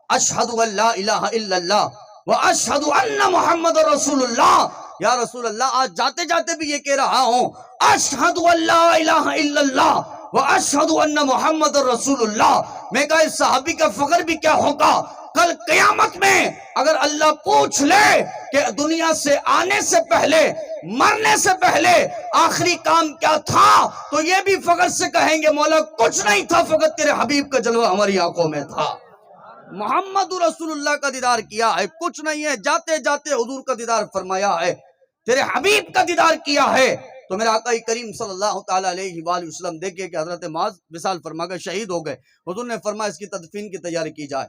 اشہد ان لا الہ الا اللہ واشہد ان محمد رسول اللہ، یا رسول اللہ آج جاتے جاتے بھی یہ کہہ رہا ہوں اشہد ان لا الہ الا اللہ واشہد ان محمد رسول اللہ۔ میں کہا اس صحابی کا فخر بھی کیا ہوگا، کل قیامت میں اگر اللہ پوچھ لے کہ دنیا سے آنے سے پہلے مرنے سے پہلے آخری کام کیا تھا، تو یہ بھی فخر سے کہیں گے مولا کچھ نہیں تھا، فقط تیرے حبیب کا جلوہ ہماری آنکھوں میں تھا، محمد رسول اللہ کا دیدار کیا ہے، کچھ نہیں ہے، جاتے جاتے حضور کا دیدار فرمایا ہے، تیرے حبیب کا دیدار کیا ہے۔ تو میرے آقا کریم صلی اللہ تعالیٰ علیہ وآلہ وسلم دیکھئے کہ حضرت معاذ وصال فرما گئے، شہید ہو گئے، حضور نے فرمایا اس کی تدفین کی تیاری کی جائے،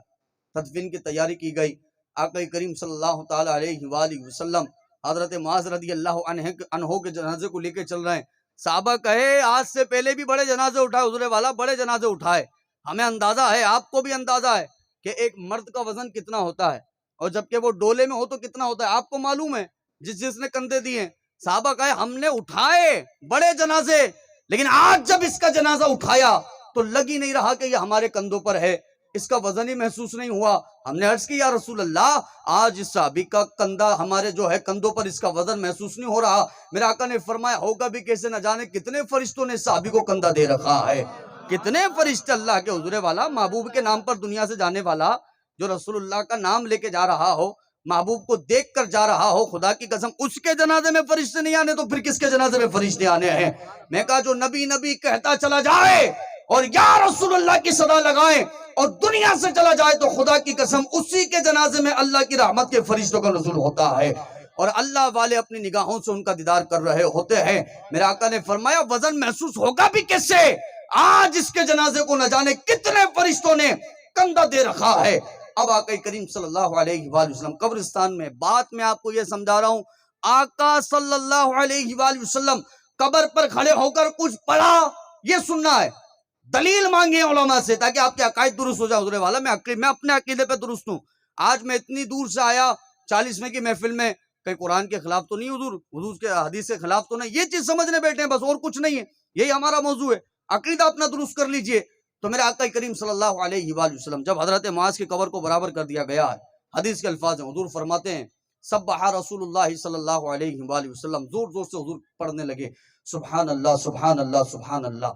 تدفین کی تیاری کی گئی۔ آقا کریم صلی اللہ تعالیٰ علیہ وآلہ وسلم حضرت معاذ رضی اللہ عنہ کے جنازے کو لے کے چل رہے ہیں، صحابہ کہے آج سے پہلے بھی بڑے جنازے اٹھائے حضور والا، بڑے جنازے اٹھائے، ہمیں اندازہ ہے، آپ کو بھی اندازہ ہے کہ ایک مرد کا وزن کتنا ہوتا ہے، اور جبکہ وہ ڈولے میں ہو تو کتنا ہوتا ہے، آپ کو معلوم ہے، جس نے کندھے دیے۔ صحابہ کہے ہم نے اٹھائے بڑے جنازے، لیکن آج جب اس کا جنازہ اٹھایا تو لگ ہی نہیں رہا کہ یہ ہمارے کندھوں پر ہے، اس کا وزن ہی محسوس نہیں ہوا۔ ہم نے عرض کی یا رسول اللہ آج اس صحابی کا کندھا ہمارے جو ہے کندھوں پر اس کا وزن محسوس نہیں ہو رہا۔ میرے آقا نے فرمایا ہوگا بھی کیسے، نہ جانے کتنے فرشتوں نے اس صحابی کو کندھا دے رکھا ہے، کتنے فرشتے اللہ کے حضور والا، محبوب کے نام پر دنیا سے جانے والا، جو رسول اللہ کا نام لے کے جا رہا ہو، محبوب کو دیکھ کر جا رہا ہو، خدا کی قسم اس کے جنازے میں فرشتے نہیں آنے تو پھر کس کے جنازے میں فرشتے آنے ہیں؟ میں کہا جو نبی نبی کہتا چلا جائے اور یا رسول اللہ کی صدا لگائے اور دنیا سے چلا جائے تو خدا کی قسم اسی کے جنازے میں اللہ کی رحمت کے فرشتوں کا نزول ہوتا ہے، اور اللہ والے اپنی نگاہوں سے ان کا دیدار کر رہے ہوتے ہیں۔ میرے آقا نے فرمایا وزن محسوس ہوگا بھی کیسے، آج اس کے جنازے کو نہ جانے کتنے فرشتوں نے کندھا دے رکھا ہے۔ اب آقا کریم صلی اللہ علیہ وآلہ وسلم قبرستان میں، بات میں آپ کو یہ سمجھا رہا ہوں، آقا صلی اللہ علیہ وآلہ وسلم قبر پر کھڑے ہو کر کچھ پڑھا، یہ سننا ہے، دلیل مانگی ہے علماء سے تاکہ آپ کے عقائد درست ہو جائے۔ حضور والا میں اپنے عقیدے پہ درست ہوں، آج میں اتنی دور سے آیا 40ویں کی محفل میں، کہیں قرآن کے خلاف تو نہیں، حضور کے حدیث کے خلاف تو نہیں، یہ چیز سمجھنے بیٹھے ہیں بس، اور کچھ نہیں ہے، یہی ہمارا موضوع ہے، عقیدہ اپنا درست کر لیجئے۔ تو میرے آقا کریم صلی اللہ علیہ وآلہ وسلم جب حضرت معاذ کی قبر کو برابر کر دیا گیا ہے، حدیث کے الفاظ ہیں، حضور فرماتے ہیں سبح رسول اللہ صلی اللہ علیہ وآلہ وسلم، زور زور سے حضور پڑھنے لگے سبحان اللہ سبحان اللہ سبحان اللہ۔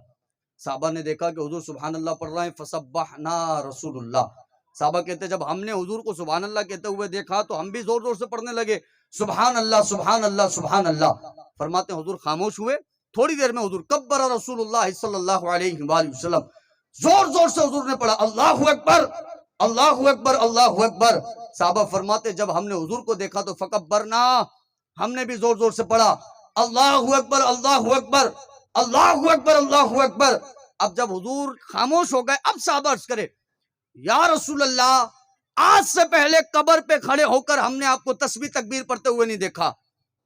صحابہ نے دیکھا کہ حضور سبحان اللہ پڑھ رہے ہیں، فسبحنا رسول اللہ، صحابہ کہتے ہیں جب ہم نے حضور کو سبحان اللہ کہتے ہوئے دیکھا تو ہم بھی زور زور سے پڑھنے لگے سبحان اللہ سبحان اللہ سبحان اللہ۔ فرماتے ہیں حضور خاموش ہوئے، تھوڑی دیر میں حضور کبر رسول اللہ صلی اللہ علیہ وآلہ وسلم، زور زور سے حضور نے پڑھا اللہ اکبر اللہ اکبر اللہ اکبر۔ صحابہ فرماتے جب ہم نے حضور کو دیکھا تو فکبرنا، ہم نے بھی زور زور سے پڑھا اللہ اکبر اللہ اکبر اللہ اکبر اللہ اکبر۔ اب جب حضور خاموش ہو گئے، اب صحابہ عرض کرے یا رسول اللہ آج سے پہلے قبر پہ کھڑے ہو کر ہم نے آپ کو تسبیح تکبیر پڑھتے ہوئے نہیں دیکھا،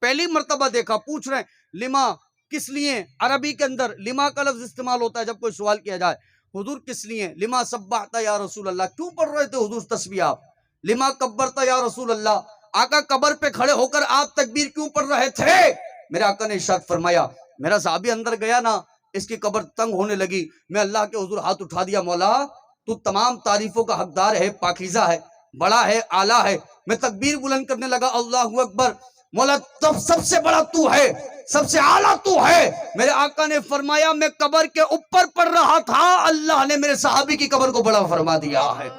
پہلی مرتبہ دیکھا۔ پوچھ رہے ہیں لما، کس لیے؟ عربی کے اندر لما کا لفظ استعمال ہوتا ہے جب کوئی سوال کیا جائے، حضور کس لیے؟ لما سبحتا یا رسول اللہ، کیوں پڑھ رہے تھے حضور تسبیح آپ؟ لما کبرتا یا رسول اللہ، آقا قبر پہ کھڑے ہو کر آپ تکبیر کیوں پڑھ رہے تھے؟ میرے آقا نے ارشاد فرمایا میرا صحابی اندر گیا نا، اس کی قبر تنگ ہونے لگی، میں اللہ کے حضور ہاتھ اٹھا دیا، مولا تو تمام تعریفوں کا حقدار ہے، پاکیزہ ہے، بڑا ہے، اعلیٰ ہے۔ میں تکبیر بلند کرنے لگا اللہ اکبر، مولا تب سب سے بڑا تو ہے، سب سے اعلیٰ تو ہے۔ میرے آقا نے فرمایا میں قبر کے اوپر پڑھ رہا تھا، اللہ نے میرے صحابی کی قبر کو بڑا فرما دیا ہے۔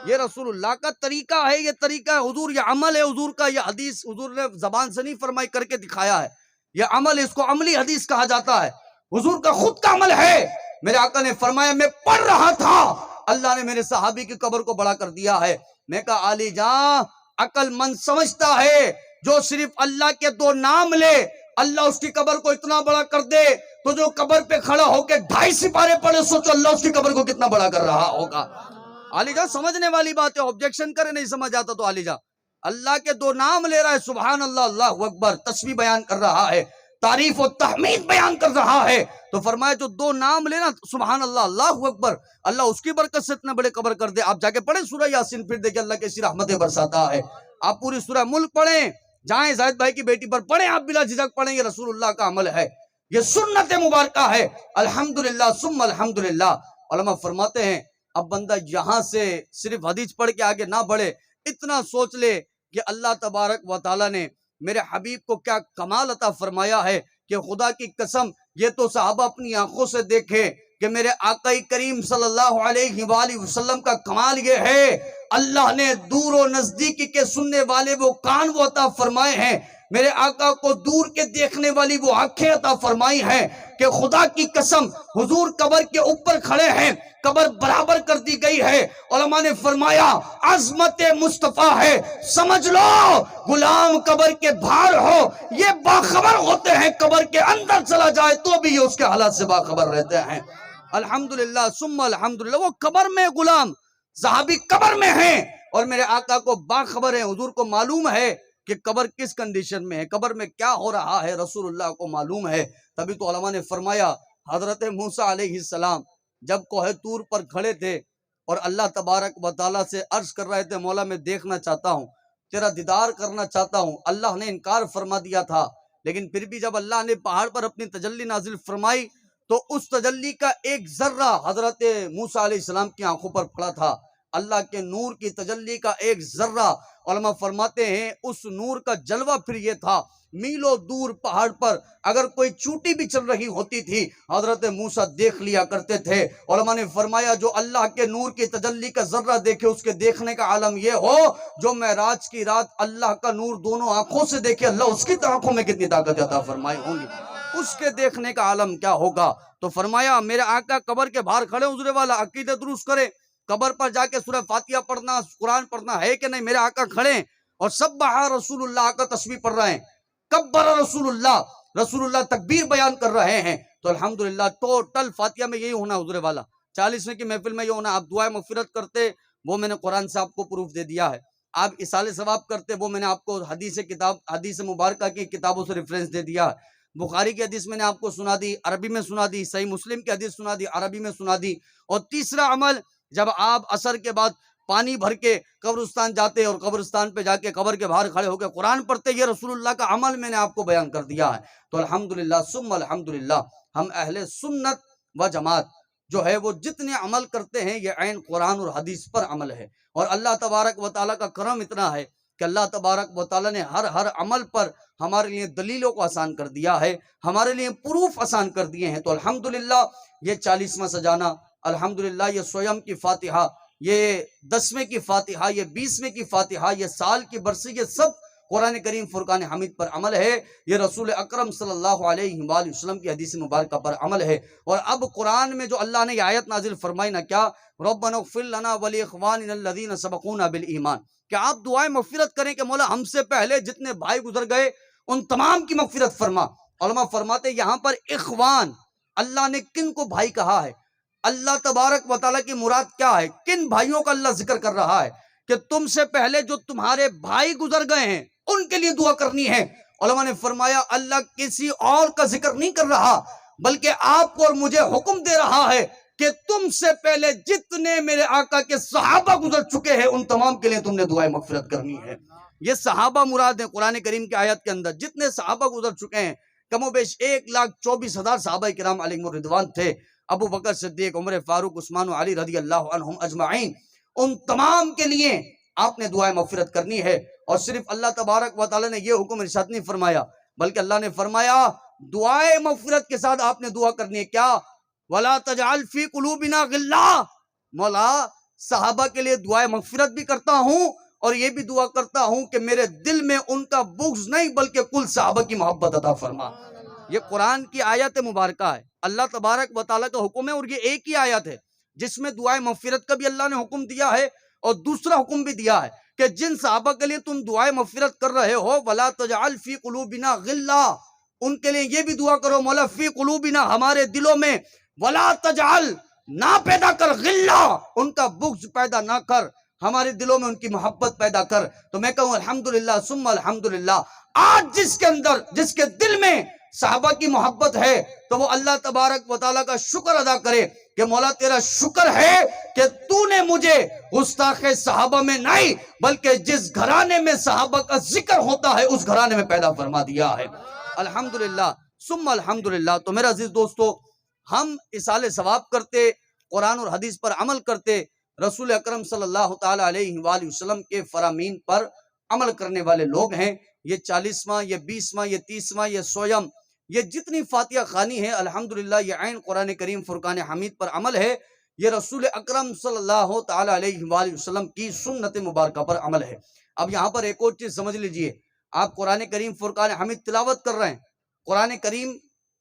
یہ رسول اللہ کا طریقہ ہے، یہ طریقہ ہے حضور، یہ عمل ہے حضور کا، یہ حدیث حضور نے زبان سے نہیں فرمائی، کر کے دکھایا ہے، یہ عمل، اس کو عملی حدیث کہا جاتا ہے، حضور کا خود کا عمل ہے۔ میرے آقا نے فرمایا میں پڑھ رہا تھا، اللہ نے میرے صحابی کی قبر کو بڑا کر دیا ہے۔ میں کہا علی جان عقل مند سمجھتا ہے جو صرف اللہ کے دو نام لے اللہ اس کی قبر کو اتنا بڑا کر دے، تو جو قبر پہ کھڑا ہو کے 2.5 سپارے پڑھے سوچو اللہ اس کی قبر کو کتنا بڑا کر رہا ہوگا۔ علی جان سمجھنے والی بات ہے، آبجیکشن کرے نہیں سمجھ آتا تو علی جان اللہ کے دو نام لے رہا ہے، سبحان اللہ اللہ اکبر، تسبیح بیان کر رہا ہے۔ تعریف و تحمید بیان کر رہا ہے تو فرمایا جو دو نام لینا سبحان اللہ اللہ اکبر اللہ اس کی برکت سے اتنے بڑے قبر کر دے. آپ جا کے پڑھیں سورہ یاسین پھر دیکھیں اللہ کیسی رحمتیں برساتا ہے. آپ پوری سورہ ملک پڑھیں جائیں زاہد بھائی کی بیٹی پر پڑھیں آپ بلا جھجک پڑھیں یہ رسول اللہ کا عمل ہے یہ سنت مبارکہ ہے. الحمدللہ ثم الحمدللہ. علماء فرماتے ہیں اب بندہ یہاں سے صرف حدیث پڑھ کے آگے نہ بڑھے اتنا سوچ لے کہ اللہ تبارک و تعالیٰ نے میرے حبیب کو کیا کمال عطا فرمایا ہے کہ خدا کی قسم یہ تو صحابہ اپنی آنکھوں سے دیکھے کہ میرے آقا کریم صلی اللہ علیہ وآلہ وسلم کا کمال یہ ہے اللہ نے دور و نزدیکی کے سننے والے وہ کان وہ عطا فرمائے ہیں میرے آقا کو دور کے دیکھنے والی وہ آنکھیں عطا فرمائی ہیں کہ خدا کی قسم حضور قبر کے اوپر کھڑے ہیں قبر برابر کر دی گئی ہے. علماء نے فرمایا عظمت مصطفیٰ ہے سمجھ لو غلام قبر کے بھار ہو یہ باخبر ہوتے ہیں قبر کے اندر چلا جائے تو بھی یہ اس کے حالات سے باخبر رہتے ہیں. الحمدللہ ثم الحمدللہ. وہ قبر میں غلام صحابی قبر میں ہیں اور میرے آقا کو باخبر ہے حضور کو معلوم ہے کہ قبر کس کنڈیشن میں ہے قبر میں کیا ہو رہا ہے رسول اللہ کو معلوم ہے. تبھی تو علماء نے فرمایا حضرت موسیٰ علیہ السلام جب کوہ طور پر کھڑے تھے اور اللہ تبارک و تعالیٰ سے عرض کر رہے تھے مولا میں دیکھنا چاہتا ہوں تیرا دیدار کرنا چاہتا ہوں. اللہ نے انکار فرما دیا تھا لیکن پھر بھی جب اللہ نے پہاڑ پر اپنی تجلی نازل فرمائی تو اس تجلی کا ایک ذرہ حضرت موسیٰ علیہ السلام کی آنکھوں پر پڑا تھا. اللہ کے نور کی تجلی کا ایک ذرہ علماء فرماتے ہیں اس نور کا جلوہ پھر یہ تھا میلوں دور پہاڑ پر اگر کوئی چوٹی بھی چل رہی ہوتی تھی حضرت موسیٰ دیکھ لیا کرتے تھے. علماء نے فرمایا جو اللہ کے نور کی تجلی کا ذرہ دیکھے اس کے دیکھنے کا عالم یہ ہو جو معراج کی رات اللہ کا نور دونوں آنکھوں سے دیکھے اللہ اس کی آنکھوں میں کتنی طاقت عطا فرمائی ہوں گی اس کے دیکھنے کا عالم کیا ہوگا. تو فرمایا میرے آقا قبر کے باہر کھڑے حضور والا عقیدہ درست کرے قبر پر جا کے سورہ فاتحہ پڑھنا قرآن پڑھنا ہے کہ نہیں. میرے آقا کھڑے اور سبح رسول اللہ کا تسبیح پڑھ رہے ہیں کبر رسول اللہ تکبیر بیان کر رہے ہیں. تو الحمدللہ ٹوٹل فاتحہ میں یہی ہونا حضور والا 40ویں کی محفل میں یہ ہونا. آپ دعائیں مغفرت کرتے وہ میں نے قرآن سے آپ کو پروف دے دیا ہے. آپ اصال ثواب کرتے وہ میں نے آپ کو حدیث مبارکہ کی کتابوں سے ریفرنس دے دیا. بخاری کی حدیث میں نے آپ کو سنا دی عربی میں سنا دی صحیح مسلم کی حدیث سنا دی عربی میں سنا دی. اور تیسرا عمل جب آپ عصر کے بعد پانی بھر کے قبرستان جاتے اور قبرستان پہ جا کے قبر کے باہر کھڑے ہو کے قرآن پڑھتے یہ رسول اللہ کا عمل میں نے آپ کو بیان کر دیا ہے. تو الحمدللہ ثم الحمدللہ ہم اہل سنت و جماعت جو ہے وہ جتنے عمل کرتے ہیں یہ عین قرآن اور حدیث پر عمل ہے. اور اللہ تبارک و تعالیٰ کا کرم اتنا ہے کہ اللہ تبارک و تعالیٰ نے ہر عمل پر ہمارے لیے دلیلوں کو آسان کر دیا ہے ہمارے لیے پروف آسان کر دیے ہیں. تو الحمدللہ یہ 40واں سجانہ الحمدللہ یہ سویم کی فاتحہ یہ 10ویں کی فاتحہ یہ 20ویں کی فاتحہ یہ سال کی برسی یہ سب قرآن کریم فرقان حمید پر عمل ہے. یہ رسول اکرم صلی اللہ علیہ وآلہ وسلم کی حدیث مبارکہ پر عمل ہے. اور اب قرآن میں جو اللہ نے یہ آیت نازل فرمائی نا کیا ربنا اغفر لنا ولاخواننا الذین سبقونا بالایمان کہ آپ دعائیں مغفرت کریں کہ مولا ہم سے پہلے جتنے بھائی گزر گئے ان تمام کی مغفرت فرما. علماء فرماتے یہاں پر اخوان اللہ نے کن کو بھائی کہا ہے اللہ تبارک و تعالیٰ کی مراد کیا ہے کن بھائیوں کا اللہ ذکر کر رہا ہے کہ تم سے پہلے جو تمہارے بھائی گزر گئے ہیں ان کے لیے دعا کرنی ہے. علماء نے فرمایا اللہ کسی اور کا ذکر نہیں کر رہا بلکہ آپ کو اور مجھے حکم دے رہا ہے کہ تم سے پہلے جتنے میرے آقا کے صحابہ گزر چکے ہیں ان تمام کے لیے تم نے دعائیں مغفرت کرنی ہے. یہ صحابہ مراد ہیں قرآن کریم کی آیت کے اندر جتنے صحابہ گزر چکے ہیں کم و بیش 1,24,000 صحابہ کرام علیہم الرضوان تھے. ابو بکر صدیق عمر فاروق عثمان و علی رضی اللہ عنہم اجمعین ان تمام کے لیے آپ نے دعائیں مغفرت کرنی ہے. اور صرف اللہ تبارک و تعالیٰ نے یہ حکم ارشاد نہیں فرمایا بلکہ اللہ نے فرمایا دعائیں مغفرت کے ساتھ آپ نے دعا کرنی ہے کیا وَلَا تَجْعَلْ فِي قُلُوبِنَا غِلًّا مولا صحابہ کے لیے دعائیں مغفرت بھی کرتا ہوں اور یہ بھی دعا کرتا ہوں کہ میرے دل میں ان کا بغض نہیں بلکہ کل صحابہ کی محبت عطا فرما. یہ قرآن کی آیت مبارکہ ہے اللہ تبارک و تعالیٰ کا حکم ہے اور یہ ایک ہی آیت ہے جس میں دعائیں مغفرت کا بھی اللہ نے حکم دیا ہے اور دوسرا حکم بھی دیا ہے کہ جن صحابہ کے لیے تم دعائیں مغفرت کر رہے ہو وَلَا تَجْعَلْ فِي قُلُوبِنَا غِلًّا ان کے لیے یہ بھی دعا کرو مولا فی قلوبنا ہمارے دلوں میں وَلَا تَجْعَلْ نہ پیدا کر غلّا ان کا بغض پیدا نہ کر ہمارے دلوں میں ان کی محبت پیدا کر. تو میں کہوں الحمدللہ ثم الحمدللہ آج جس کے دل میں صحابہ کی محبت ہے تو وہ اللہ تبارک و تعالیٰ کا شکر ادا کرے کہ مولا تیرا شکر ہے کہ تو نے مجھے گستاخ صحابہ میں نہیں بلکہ جس گھرانے میں صحابہ کا ذکر ہوتا ہے اس گھرانے میں پیدا فرما دیا ہے۔ الحمدللہ ثم الحمدللہ۔ تو میرا عزیز دوستو، ہم اصال ثواب کرتے، قرآن اور حدیث پر عمل کرتے، رسول اکرم صلی اللہ تعالیٰ علیہ وآلہ وسلم کے فرامین پر عمل کرنے والے لوگ ہیں۔ یہ 40واں، یہ 20واں، یہ 30واں، یہ سویم، یہ جتنی فاتحہ خوانی ہے الحمدللہ یہ عین قرآن کریم فرقان حمید پر عمل ہے، یہ رسول اکرم صلی اللہ تعالیٰ علیہ وآلہ وسلم کی سنت مبارکہ پر عمل ہے۔ اب یہاں پر ایک اور چیز سمجھ لیجئے، آپ قرآن کریم فرقان حمید تلاوت کر رہے ہیں، قرآن کریم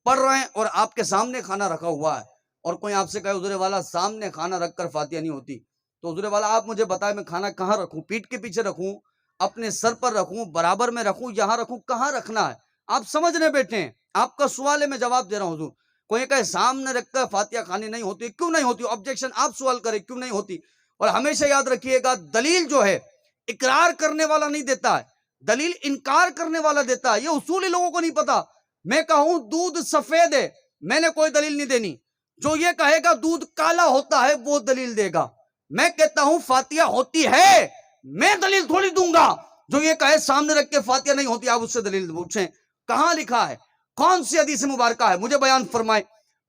پڑھ رہے ہیں اور آپ کے سامنے کھانا رکھا ہوا ہے، اور کوئی آپ سے کہے حضور والا سامنے کھانا رکھ کر فاتحہ نہیں ہوتی، تو حضور والا آپ مجھے بتائیں میں کھانا کہاں رکھوں؟ پیٹ کے پیچھے رکھوں، اپنے سر پر رکھوں، برابر میں رکھوں، یہاں رکھوں، کہاں رکھنا ہے؟ آپ سمجھنے بیٹھے ہیں، آپ کا سوال ہے، میں جواب دے رہا ہوں حضور۔ کوئی کہے سامنے رکھ کر فاتحہ خوانی نہیں ہوتی، کیوں نہیں ہوتی؟ آبجیکشن آپ سوال کریں کیوں نہیں ہوتی؟ اور ہمیشہ یاد رکھیے گا دلیل جو ہے اقرار کرنے والا نہیں دیتا ہے، دلیل انکار کرنے والا دیتا ہے۔ یہ اصولی لوگوں کو نہیں پتا۔ میں کہوں دودھ سفید ہے، میں نے کوئی دلیل نہیں دینی، جو یہ کہے گا دودھ کالا ہوتا ہے وہ دلیل دے گا۔ میں کہتا ہوں فاتحہ ہوتی ہے، میں دلیل تھوڑی دوں گا۔ جو یہ کہے سامنے رکھ کے فاتحہ نہیں ہوتی، آپ اس سے دلیل پوچھیں کہاں لکھا ہے، کون سی حدیث مبارکہ ہے، مجھے بیان فرمائے،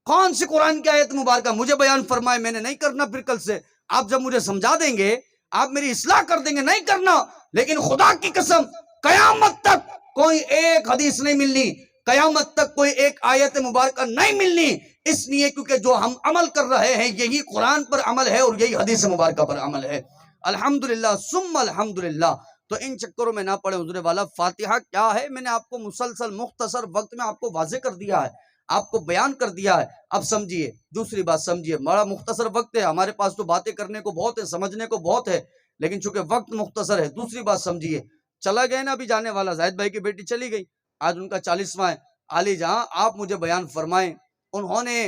کون سی قرآن کی آیت مبارکہ مجھے بیان فرمائے۔ میں نے نہیں کرنا پھر کل سے، آپ جب مجھے سمجھا دیں گے، آپ میری اصلاح کر دیں گے، نہیں کرنا۔ لیکن خدا کی قسم قیامت تک کوئی ایک حدیث نہیں ملنی، قیامت تک کوئی ایک آیت مبارکہ نہیں ملنی، اس لیے کیونکہ جو ہم عمل کر رہے ہیں یہی قرآن پر عمل ہے اور یہی حدیث مبارکہ پر عمل ہے۔ الحمدللہ ثم الحمدللہ۔ تو ان چکروں میں نہ پڑے حضور والا۔ فاتحہ کیا ہے میں نے آپ کو مسلسل مختصر وقت میں آپ کو واضح کر دیا ہے، آپ کو بیان کر دیا ہے۔ اب سمجھیے، دوسری بات سمجھیے، بڑا مختصر وقت ہے ہمارے پاس، تو باتیں کرنے کو بہت ہے، سمجھنے کو بہت ہے، لیکن چونکہ وقت مختصر ہے۔ دوسری بات سمجھیے، چلا گئے نا ابھی جانے والا زاہد بھائی کی بیٹی چلی گئی، آج ان کا 40واں ہے۔ علی جہاں آپ مجھے بیان فرمائیں، انہوں نے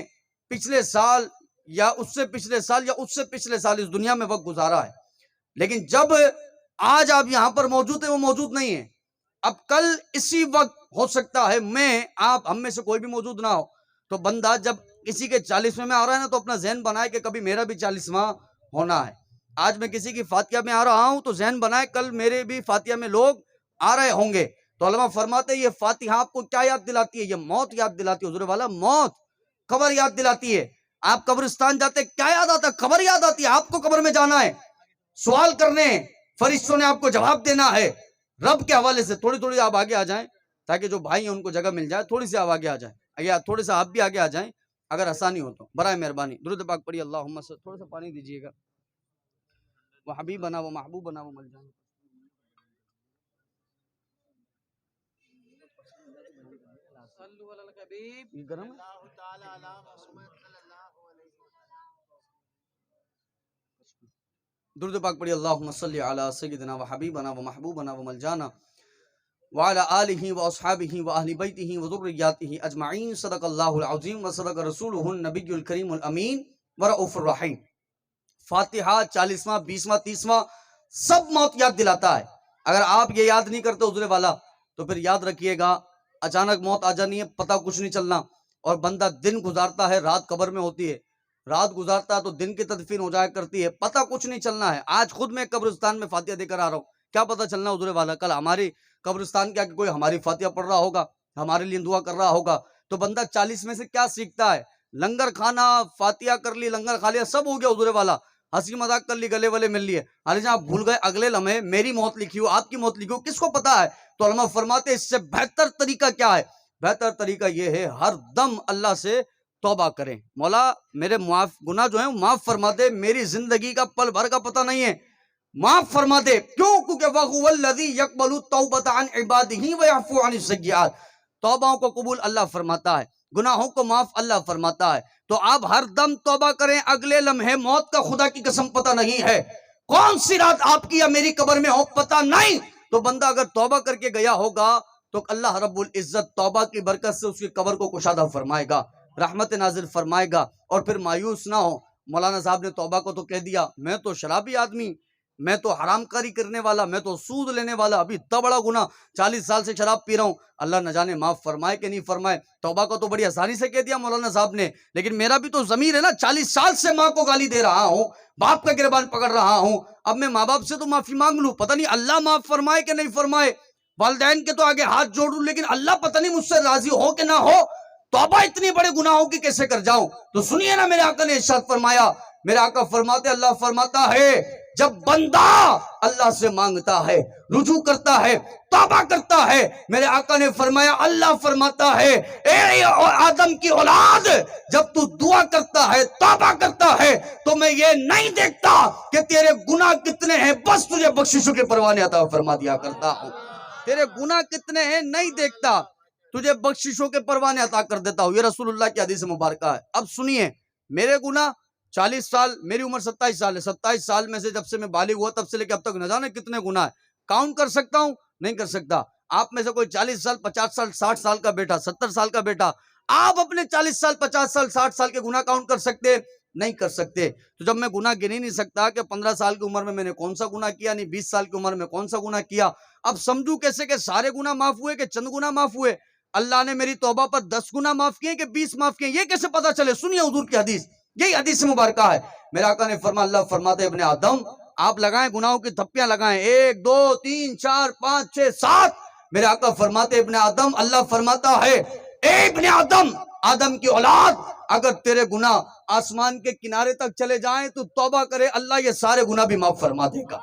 پچھلے سال یا اس سے پچھلے سال یا اس سے پچھلے سال اس دنیا میں وقت گزارا ہے، لیکن جب آج آپ یہاں پر موجود ہیں وہ موجود نہیں ہیں۔ اب کل اسی وقت ہو سکتا ہے میں آپ ہم میں سے کوئی بھی موجود نہ ہو، تو بندہ جب کسی کے 40ویں میں آ رہا ہے نا تو اپنا ذہن بنائے کہ کبھی میرا بھی 40واں ہونا ہے۔ آج میں کسی کی فاتحہ میں آ رہا ہوں تو ذہن بنائے کل میرے بھی فاتحہ میں لوگ آ رہے ہوں گے۔ تو علماء فرماتے ہیں یہ فاتحہ آپ کو کیا یاد دلاتی ہے؟ یہ موت یاد دلاتی ہے حضور والا، موت، قبر یاد دلاتی ہے۔ آپ قبرستان جاتے کیا یاد آتا ہے؟ قبر یاد آتی ہے۔ آپ کو قبر میں جانا ہے، سوال کرنے، فرشتوں نے آپ کو جواب دینا ہے رب کے حوالے سے۔ تھوڑی تھوڑی آپ آگے آ جائیں تاکہ جو بھائی ہیں ان کو جگہ مل جائے، تھوڑی سی آپ آگے آ جائیں، یا تھوڑے سے آپ بھی آگے آ جائیں اگر آسانی ہو تو، برائے مہربانی درود پاک پڑھی اللہم صل۔ تھوڑا سا پانی دیجیے گا۔ وہ حبیبنا وہ محبوبنا وہ ملجانا۔ یہ گرم ہے؟ درود پاک پڑھی اللہم صلی علی سیدنا و حبیبنا و محبوبنا و ملجانا وعلی آلہ و اصحابہ و اہل بیتہ و ذریاتہ اجمعین۔ صدق اللہ العظیم و صدق رسولہ النبی الکریم الامین و رؤوف الرحیم۔ فاتحہ 40واں، 20واں، 30واں سب موت یاد دلاتا ہے۔ اگر آپ یہ یاد نہیں کرتے حضور والا تو پھر یاد رکھیے گا اچانک موت آ جانی ہے، پتہ کچھ نہیں چلنا، اور بندہ دن گزارتا ہے رات قبر میں ہوتی ہے، رات گزارتا ہے تو دن کی تدفین ہو جایا کرتی ہے، پتہ کچھ نہیں چلنا ہے۔ آج خود میں قبرستان میں فاتحہ دے کر آ رہا ہوں، کیا پتہ چلنا حضور والا کل ہماری قبرستان کیا کہ کوئی ہماری فاتحہ پڑھ رہا ہوگا، ہمارے لیے دعا کر رہا ہوگا۔ تو بندہ 40 میں سے کیا سیکھتا ہے؟ لنگر کھانا، فاتحہ کر لی، لنگر کھا لیا، سب ہو گیا حضور والا، ہنسی مذاق کر لی، گلے والے مل لیے، ارے جہاں بھول گئے اگلے لمحے میری موت لکھی ہو، آپ کی موت لکھی ہو، کس کو پتا ہے؟ تو علماء فرماتے اس سے بہتر طریقہ کیا ہے؟ بہتر طریقہ یہ ہے ہر دم اللہ سے توبہ کریں، مولا میرے گناہ جو ہیں معاف فرما دے، میری زندگی کا پل بھر کا پتہ نہیں ہے، معاف فرما دے۔ کیوں؟ کیونکہ وَهُوَ الَّذِي يَقْبَلُ التَّوْبَةَ عَنْ عِبَادِهِ وَيَعْفُو عَنِ السَّيِّئَاتِ۔ توبہوں کو قبول اللہ فرماتا ہے، گناہوں کو معاف اللہ فرماتا ہے۔ تو آپ ہر دم توبہ کریں، اگلے لمحے موت کا خدا کی قسم پتہ نہیں ہے، کون سی رات آپ کی یا میری قبر میں ہو پتہ نہیں۔ تو بندہ اگر توبہ کر کے گیا ہوگا تو اللہ رب العزت توبہ کی برکت سے اس کی قبر کو کشادہ فرمائے گا، رحمت نازل فرمائے گا۔ اور پھر مایوس نہ ہو، مولانا صاحب نے توبہ کو تو کہہ دیا، میں تو شرابی آدمی میں تو حرام کاری کرنے والا، میں تو سود لینے والا، ابھی اتنا بڑا گناہ، 40 سال سے شراب پی رہا ہوں، اللہ نہ جانے معاف فرمائے کہ نہیں فرمائے۔ توبہ کو تو بڑی آسانی سے کہہ دیا مولانا صاحب نے، لیکن میرا بھی تو ضمیر ہے نا، 40 سال سے ماں کو گالی دے رہا ہوں، باپ کا گریبان پکڑ رہا ہوں، اب میں ماں باپ سے تو معافی مانگ لوں، پتہ نہیں اللہ معاف فرمائے کہ نہیں فرمائے، والدین کے تو آگے ہاتھ جوڑ لوں، لیکن اللہ پتہ نہیں مجھ سے راضی ہو کہ نہ ہو۔ توبہ اتنی بڑے گناہوں کی کیسے کر جاؤں؟ تو سنیے نا، میرے آقا نے ارشاد فرمایا، میرے آقا فرماتے، اللہ فرماتا ہے جب بندہ اللہ سے مانگتا ہے، رجوع کرتا ہے، توبہ کرتا ہے، میرے آقا نے فرمایا، اللہ فرماتا ہے اے آدم کی اولاد، جب تو دعا کرتا ہے، توبہ کرتا ہے، تو میں یہ نہیں دیکھتا کہ تیرے گناہ کتنے ہیں، بس تجھے بخششوں کے پروانے عطا فرما دیا کرتا ہوں۔ تیرے گناہ کتنے ہیں نہیں دیکھتا، تجھے بخششوں کے پروانے عطا کر دیتا ہوں۔ یہ رسول اللہ کی حدیث مبارکہ ہے۔ اب سنیے، میرے گناہ 40 سال، میری عمر 27 سال ہے، 27 سال میں سے جب سے میں بالغ ہوا تب سے لے کے اب تک نہ جانے کتنے گناہ ہیں، کاؤنٹ کر سکتا ہوں؟ نہیں کر سکتا۔ آپ میں سے کوئی 40 سال، 50 سال، 60 سال کا بیٹا، 70 سال کا بیٹا، آپ اپنے 40 سال، 50 سال، 60 سال کے گناہ کاؤنٹ کر سکتے؟ نہیں کر سکتے۔ تو جب میں گناہ گن ہی نہیں سکتا کہ 15 سال کی عمر میں نے کون سا گناہ کیا، نہیں 20 سال کی عمر میں کون سا گناہ کیا، اب سمجھوں کیسے کہ سارے گناہ معاف ہوئے کہ چند گناہ معاف ہوئے؟ اللہ نے میری توبہ پر 10 گناہ معاف کیے کہ 20 معاف کیے، یہ کیسے پتا چلے؟ سنیے حضور کی حدیث، یہی حدیث مبارکہ ہے۔ میرے آقا نے فرمایا، اللہ فرماتے ابن آدم، آپ لگائیں گناہوں کی تھپیاں لگائیں، 1 2 3 4 5 6 7۔ میرے آقا فرماتے ابن آدم، اللہ فرماتا ہے اے ابن آدم، آدم کی اولاد، اگر تیرے گناہ آسمان کے کنارے تک چلے جائیں تو توبہ کرے، اللہ یہ سارے گناہ بھی معاف فرما دے گا۔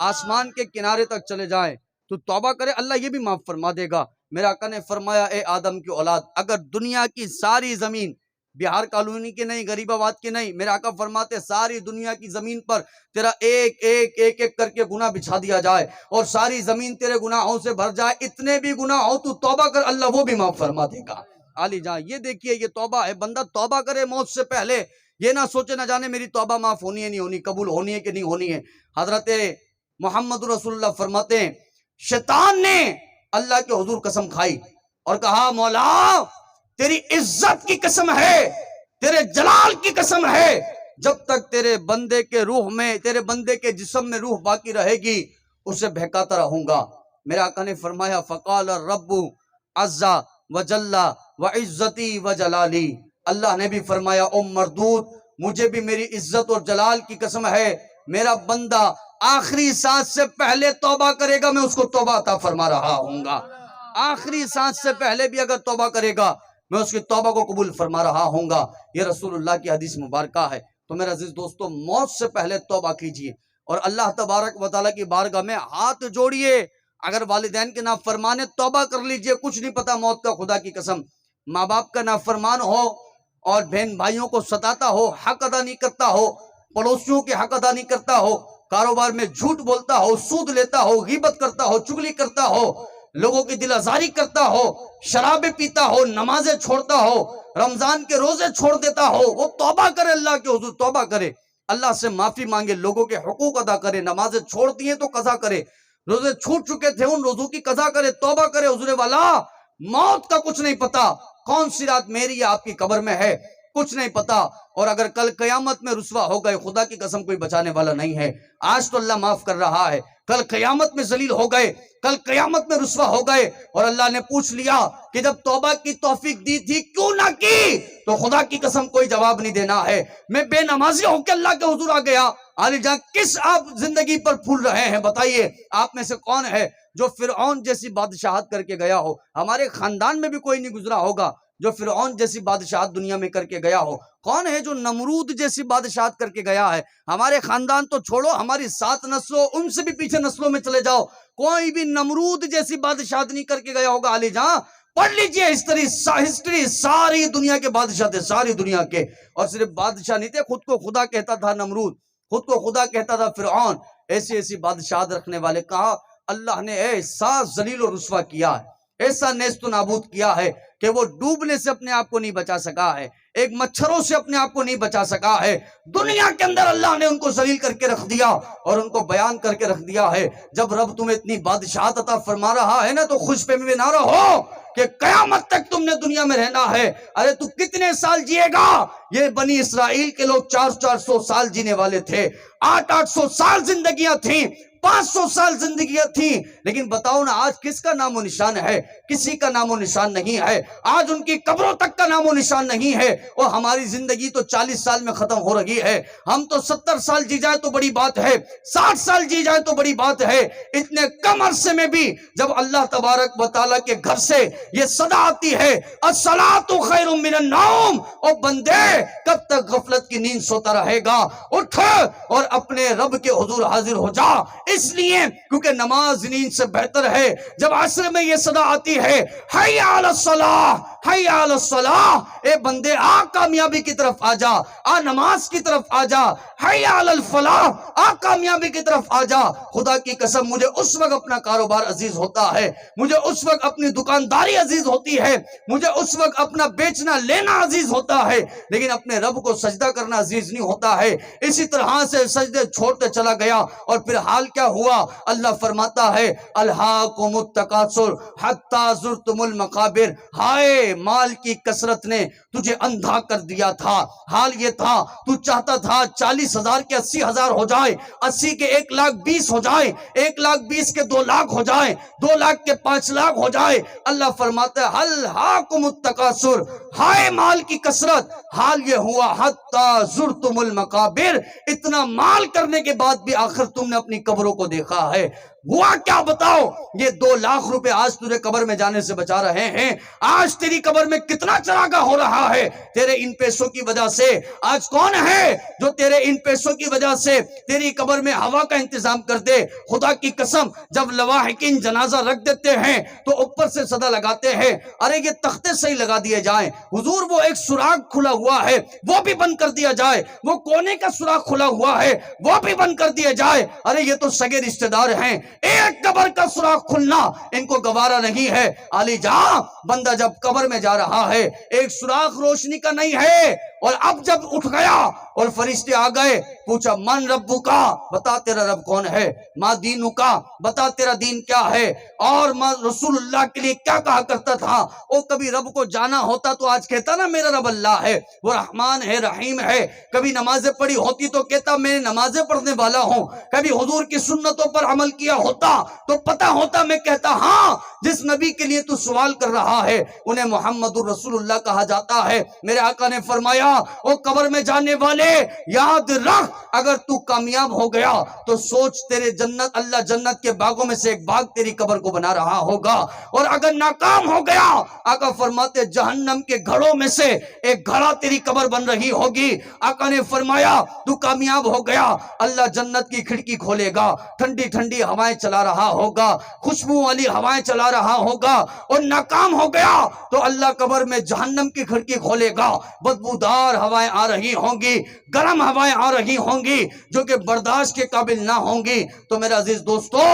آسمان کے کنارے تک چلے جائیں تو توبہ کرے، اللہ یہ بھی معاف فرما دے گا۔ میرے آقا نے فرمایا، اے آدم کی اولاد، اگر دنیا کی ساری زمین، بہار کالونی کی نہیں، غریب آباد کی نہیں، میرے آقا فرماتے ساری دنیا کی زمین پر تیرا ایک ایک ایک ایک کر کے گناہ بچھا دیا جائے اور ساری زمین تیرے گناہوں سے بھر جائے، اتنے بھی گناہ ہو تو توبہ کر، اللہ وہ بھی معاف فرما دے گا۔ علی جان، یہ دیکھیے، یہ توبہ ہے، بندہ توبہ کرے موت سے پہلے، یہ نہ سوچے نہ جانے میری توبہ معاف ہونی ہے نہیں ہونی، قبول ہونی ہے کہ نہیں ہونی ہے۔ حضرت محمد رسول اللہ فرماتے ہیں، شیطان نے اللہ کے حضور قسم کھائی اور کہا، مولا تیری عزت کی قسم ہے، تیرے جلال کی قسم ہے، جب تک تیرے بندے کے روح میں، تیرے بندے کے جسم میں روح باقی رہے گی، اسے بہکاتا رہوں گا۔ میرے آقا نے فرمایا، فقال الرب عز وجل وعزتی وجلالی، اللہ نے بھی فرمایا، او مردود، مجھے بھی میری عزت اور جلال کی قسم ہے، میرا بندہ آخری سانس سے پہلے توبہ کرے گا، میں اس کو توبہ عطا فرما رہا ہوں گا۔ آخری سانس سے پہلے بھی اگر توبہ کرے گا، میں اس کی توبہ کو قبول فرما رہا ہوں گا۔ یہ رسول اللہ کی حدیث مبارکہ ہے۔ تو میرے عزیز دوستو، موت سے پہلے توبہ کیجئے اور اللہ تبارک و تعالیٰ کی بارگاہ میں ہاتھ جوڑیے۔ اگر والدین کے نافرمانے، توبہ کر لیجئے، کچھ نہیں پتا موت کا، خدا کی قسم۔ ماں باپ کا نافرمان ہو اور بہن بھائیوں کو ستاتا ہو، حق ادا نہیں کرتا ہو، پڑوسیوں کے حق ادا نہیں کرتا ہو، کاروبار میں جھوٹ بولتا ہو، سود لیتا ہو، غیبت کرتا ہو، چغلی کرتا ہو، لوگوں کی دل آزاری کرتا ہو، شرابیں پیتا ہو، نمازیں چھوڑتا ہو، رمضان کے روزے چھوڑ دیتا ہو، وہ توبہ کرے، اللہ کے حضور توبہ کرے، اللہ سے معافی مانگے، لوگوں کے حقوق ادا کرے، نمازیں چھوڑ دیے تو قضا کرے، روزے چھوٹ چکے تھے ان روزوں کی قضا کرے، توبہ کرے۔ حضور والا، موت کا کچھ نہیں پتا، کون سی رات میری یا آپ کی قبر میں ہے، کچھ نہیں پتا، اور اگر کل قیامت میں رسوا ہو گئے، خدا کی قسم کوئی بچانے والا نہیں ہے۔ آج تو اللہ معاف کر رہا ہے، کل قیامت میں ذلیل ہو گئے، کل قیامت میں رسوا ہو گئے، اور اللہ نے پوچھ لیا کہ جب توبہ کی توفیق دی تھی کیوں نہ کی، تو خدا کی قسم کوئی جواب نہیں دینا ہے۔ میں بے نمازی ہو کے اللہ کے حضور آ گیا۔ علی جان، کس آپ زندگی پر پھول رہے ہیں؟ بتائیے، آپ میں سے کون ہے جو فرعون جیسی بادشاہت کر کے گیا ہو؟ ہمارے خاندان میں بھی کوئی نہیں گزرا ہوگا جو فرعون جیسی بادشاہت دنیا میں کر کے گیا ہو۔ کون ہے جو نمرود جیسی بادشاہت کر کے گیا ہے؟ ہمارے خاندان تو چھوڑو، ہماری 7 نسلوں، ان سے بھی پیچھے نسلوں میں چلے جاؤ، کوئی بھی نمرود جیسی بادشاہت نہیں کر کے گیا ہوگا۔ علی جان، پڑھ لیجئے ہسٹری، ساری دنیا کے بادشاہ تھے، ساری دنیا کے، اور صرف بادشاہ نہیں تھے، خود کو خدا کہتا تھا نمرود، خود کو خدا کہتا تھا فرعون، ایسی ایسی بادشاہت رکھنے والے۔ کہا اللہ نے ایسا ذلیل و رسوا کیا ہے، ایسا نیست و نابود کیا ہے کہ وہ ڈوبنے سے اپنے آپ کو نہیں بچا سکا ہے، ایک مچھروں سے اپنے آپ کو نہیں بچا سکا ہے۔ دنیا کے اندر اللہ نے ان کو ذلیل کر کے رکھ دیا اور ان کو بیان کر کے رکھ دیا ہے۔ جب رب تمہیں اتنی بادشاہت عطا فرما رہا ہے نا، تو خوش فہمی میں نہ رہو کہ قیامت تک تم نے دنیا میں رہنا ہے۔ ارے تو کتنے سال جیے گا؟ یہ بنی اسرائیل کے لوگ 400 سال جینے والے تھے، 800 سال زندگیاں تھیں، 500 سال زندگیاں تھیں، لیکن بتاؤ نا آج کس کا نام و نشان ہے؟ کسی کا نام و نشان نہیں ہے۔ آج ان کی قبروں تک کا نام و نشان نہیں ہے۔ اور ہماری زندگی تو 40 سال میں ختم ہو رہی ہے۔ ہم تو 70 سال جی جائے تو بڑی بات ہے، 60 سال جی جائے تو بڑی بات ہے۔ اتنے کم عرصے میں بھی جب اللہ تبارک و تعالیٰ کے گھر سے یہ صدا آتی ہے الصلاۃ خیر من النوم، اور بندے کب تک غفلت کی نیند سوتا رہے گا؟ اٹھ اور اپنے رب کے حضور حاضر ہو جا، اس لیے کیونکہ نماز نیند سے بہتر ہے۔ جب عصر میں یہ صدا آتی ہے حی علی الصلاۃ، حی علی الصلاۃ، اے بندے آ کامیابی کی طرف آ جا، آ نماز کی طرف آ جا، حی علی الفلاح، آ کامیابی کی طرف آ جا۔ خدا کی قسم مجھے اس وقت اپنا کاروبار عزیز ہوتا ہے، مجھے اس وقت اپنی دکانداری عزیز ہوتی ہے، مجھے اس وقت اپنا بیچنا لینا عزیز ہوتا ہے، لیکن اپنے رب کو سجدہ کرنا عزیز نہیں ہوتا ہے۔ اسی طرح سے سجدے چھوڑتے چلا گیا، اور پھر حال کیا ہوا؟ اللہ فرماتا ہے الہاکم التکاثر حتی زرتم المقابر، ہائے مال کی کثرت نے تجھے اندھا کر دیا تھا۔ حال یہ تھا تو چاہتا تھا 40,000 کے 80,000 ہو جائے، 80 کے 1,20,000 ہو جائے، 1,20,000 کے 2,00,000 ہو جائے، 2,00,000 کے 5,00,000 ہو جائے۔ اللہ فرماتا ہے الہاکم التکاثر، ہائے مال کی کثرت، حال یہ ہوا حتی زرتم المقابر، اتنا مال کرنے کے بعد بھی آخر تم نے اپنی قبروں کو دیکھا ہے۔ ہوا کیا بتاؤ؟ یہ 2,00,000 روپے آج تجھے قبر میں جانے سے بچا رہے ہیں۔ آج تیری قبر میں کتنا چراغا ہو رہا ہے تیرے ان پیسوں کی وجہ سے۔ آج کون ہے جو تیرے ان پیسوں کی وجہ سے تیری قبر میں ہوا کا انتظام کر دے؟ خدا کی قسم جب لواحقین جنازہ رکھ دیتے ہیں تو اوپر سے صدا لگاتے ہیں ارے یہ تختے صحیح لگا دیے جائیں، حضور وہ ایک سوراخ کھلا ہوا ہے وہ بھی بند کر دیا جائے، وہ کونے کا سوراخ کھلا ہوا ہے وہ بھی بند کر دیا جائے۔ ارے یہ تو سگے رشتہ دار ہیں، ایک قبر کا سوراخ کھلنا ان کو گوارا نہیں ہے۔ علی جان بندہ جب قبر میں جا رہا ہے ایک سوراخ روشنی کا نہیں ہے، اور اب جب اٹھ گیا اور فرشتے آ گئے، پوچھا من ربو کا، بتا تیرا رب کون ہے، ما دینو کا، بتا تیرا دین کیا ہے، اور میں رسول اللہ کے لیے کیا کہا کرتا تھا۔ وہ کبھی رب کو جانا ہوتا تو آج کہتا نا میرا رب اللہ ہے، وہ رحمان ہے رحیم ہے۔ کبھی نمازیں پڑھی ہوتی تو کہتا میں نمازیں پڑھنے والا ہوں۔ کبھی حضور کی سنتوں پر عمل کیا ہوتا تو پتا ہوتا میں کہتا ہاں جس نبی کے لیے تو سوال کر رہا ہے انہیں محمد الرسول اللہ کہا جاتا ہے۔ میرے آقا نے فرمایا او قبر میں جانے والے یاد رکھ اگر تو کامیاب ہو گیا تو سوچ تیرے جنت اللہ جنت کے باغوں میں سے ایک باغ تیری قبر کو بنا رہا ہوگا، اور اگر ناکام ہو گیا آقا فرماتے جہنم کے گھڑوں میں سے ایک گھڑا تیری قبر بن رہی ہوگی۔ آقا نے فرمایا تو کامیاب ہو گیا اللہ جنت کی کھڑکی کھولے گا، ٹھنڈی ٹھنڈی ہوائیں چلا رہا ہوگا، خوشبو والی ہوائیں چلا رہا ہوگا، اور ناکام ہو گیا تو اللہ قبر میں جہنم کی کھڑکی کھولے گا، بدبودار ہوائیں آ رہی ہوں گی، گرم ہوائیں آ رہی ہوں گی جو کہ برداشت کے قابل نہ ہوں گی۔ تو میرا عزیز دوستو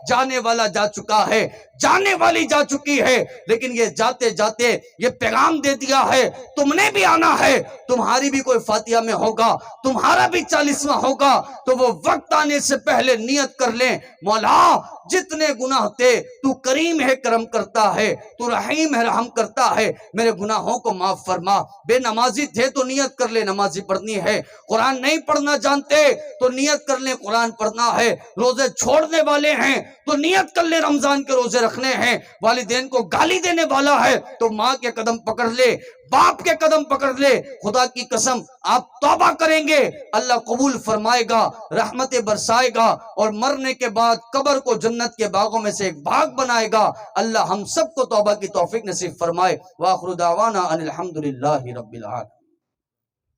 جانے والا جا چکا ہے، جانے والی جا چکی ہے، لیکن یہ جاتے جاتے یہ پیغام دے دیا ہے تم نے بھی آنا ہے، تمہاری بھی کوئی فاتحہ میں ہوگا، تمہارا بھی 40واں ہوگا، تو وہ وقت آنے سے پہلے نیت کر لیں مولا جتنے گناہ تھے تو کریم ہے کرم کرتا ہے، تو رحیم ہے رحم کرتا ہے، میرے گناہوں کو معاف فرما۔ بے نمازی تھے تو نیت کر لے نمازی پڑھنی ہے، قرآن نہیں پڑھنا جانتے تو نیت کر لیں قرآن پڑھنا ہے، روزے چھوڑنے والے ہیں تو نیت کر لے رمضان کے روزے رکھنے ہیں، والدین کو گالی دینے والا ہے تو ماں کے قدم پکڑ لے، باپ کے قدم پکڑ لے۔ خدا کی قسم آپ توبہ کریں گے اللہ قبول فرمائے گا، رحمت برسائے گا، اور مرنے کے بعد قبر کو جنت کے باغوں میں سے ایک باغ بنائے گا۔ اللہ ہم سب کو توبہ کی توفیق نصیب فرمائے۔ وآخر دعوانا ان الحمدللہ رب العالمین۔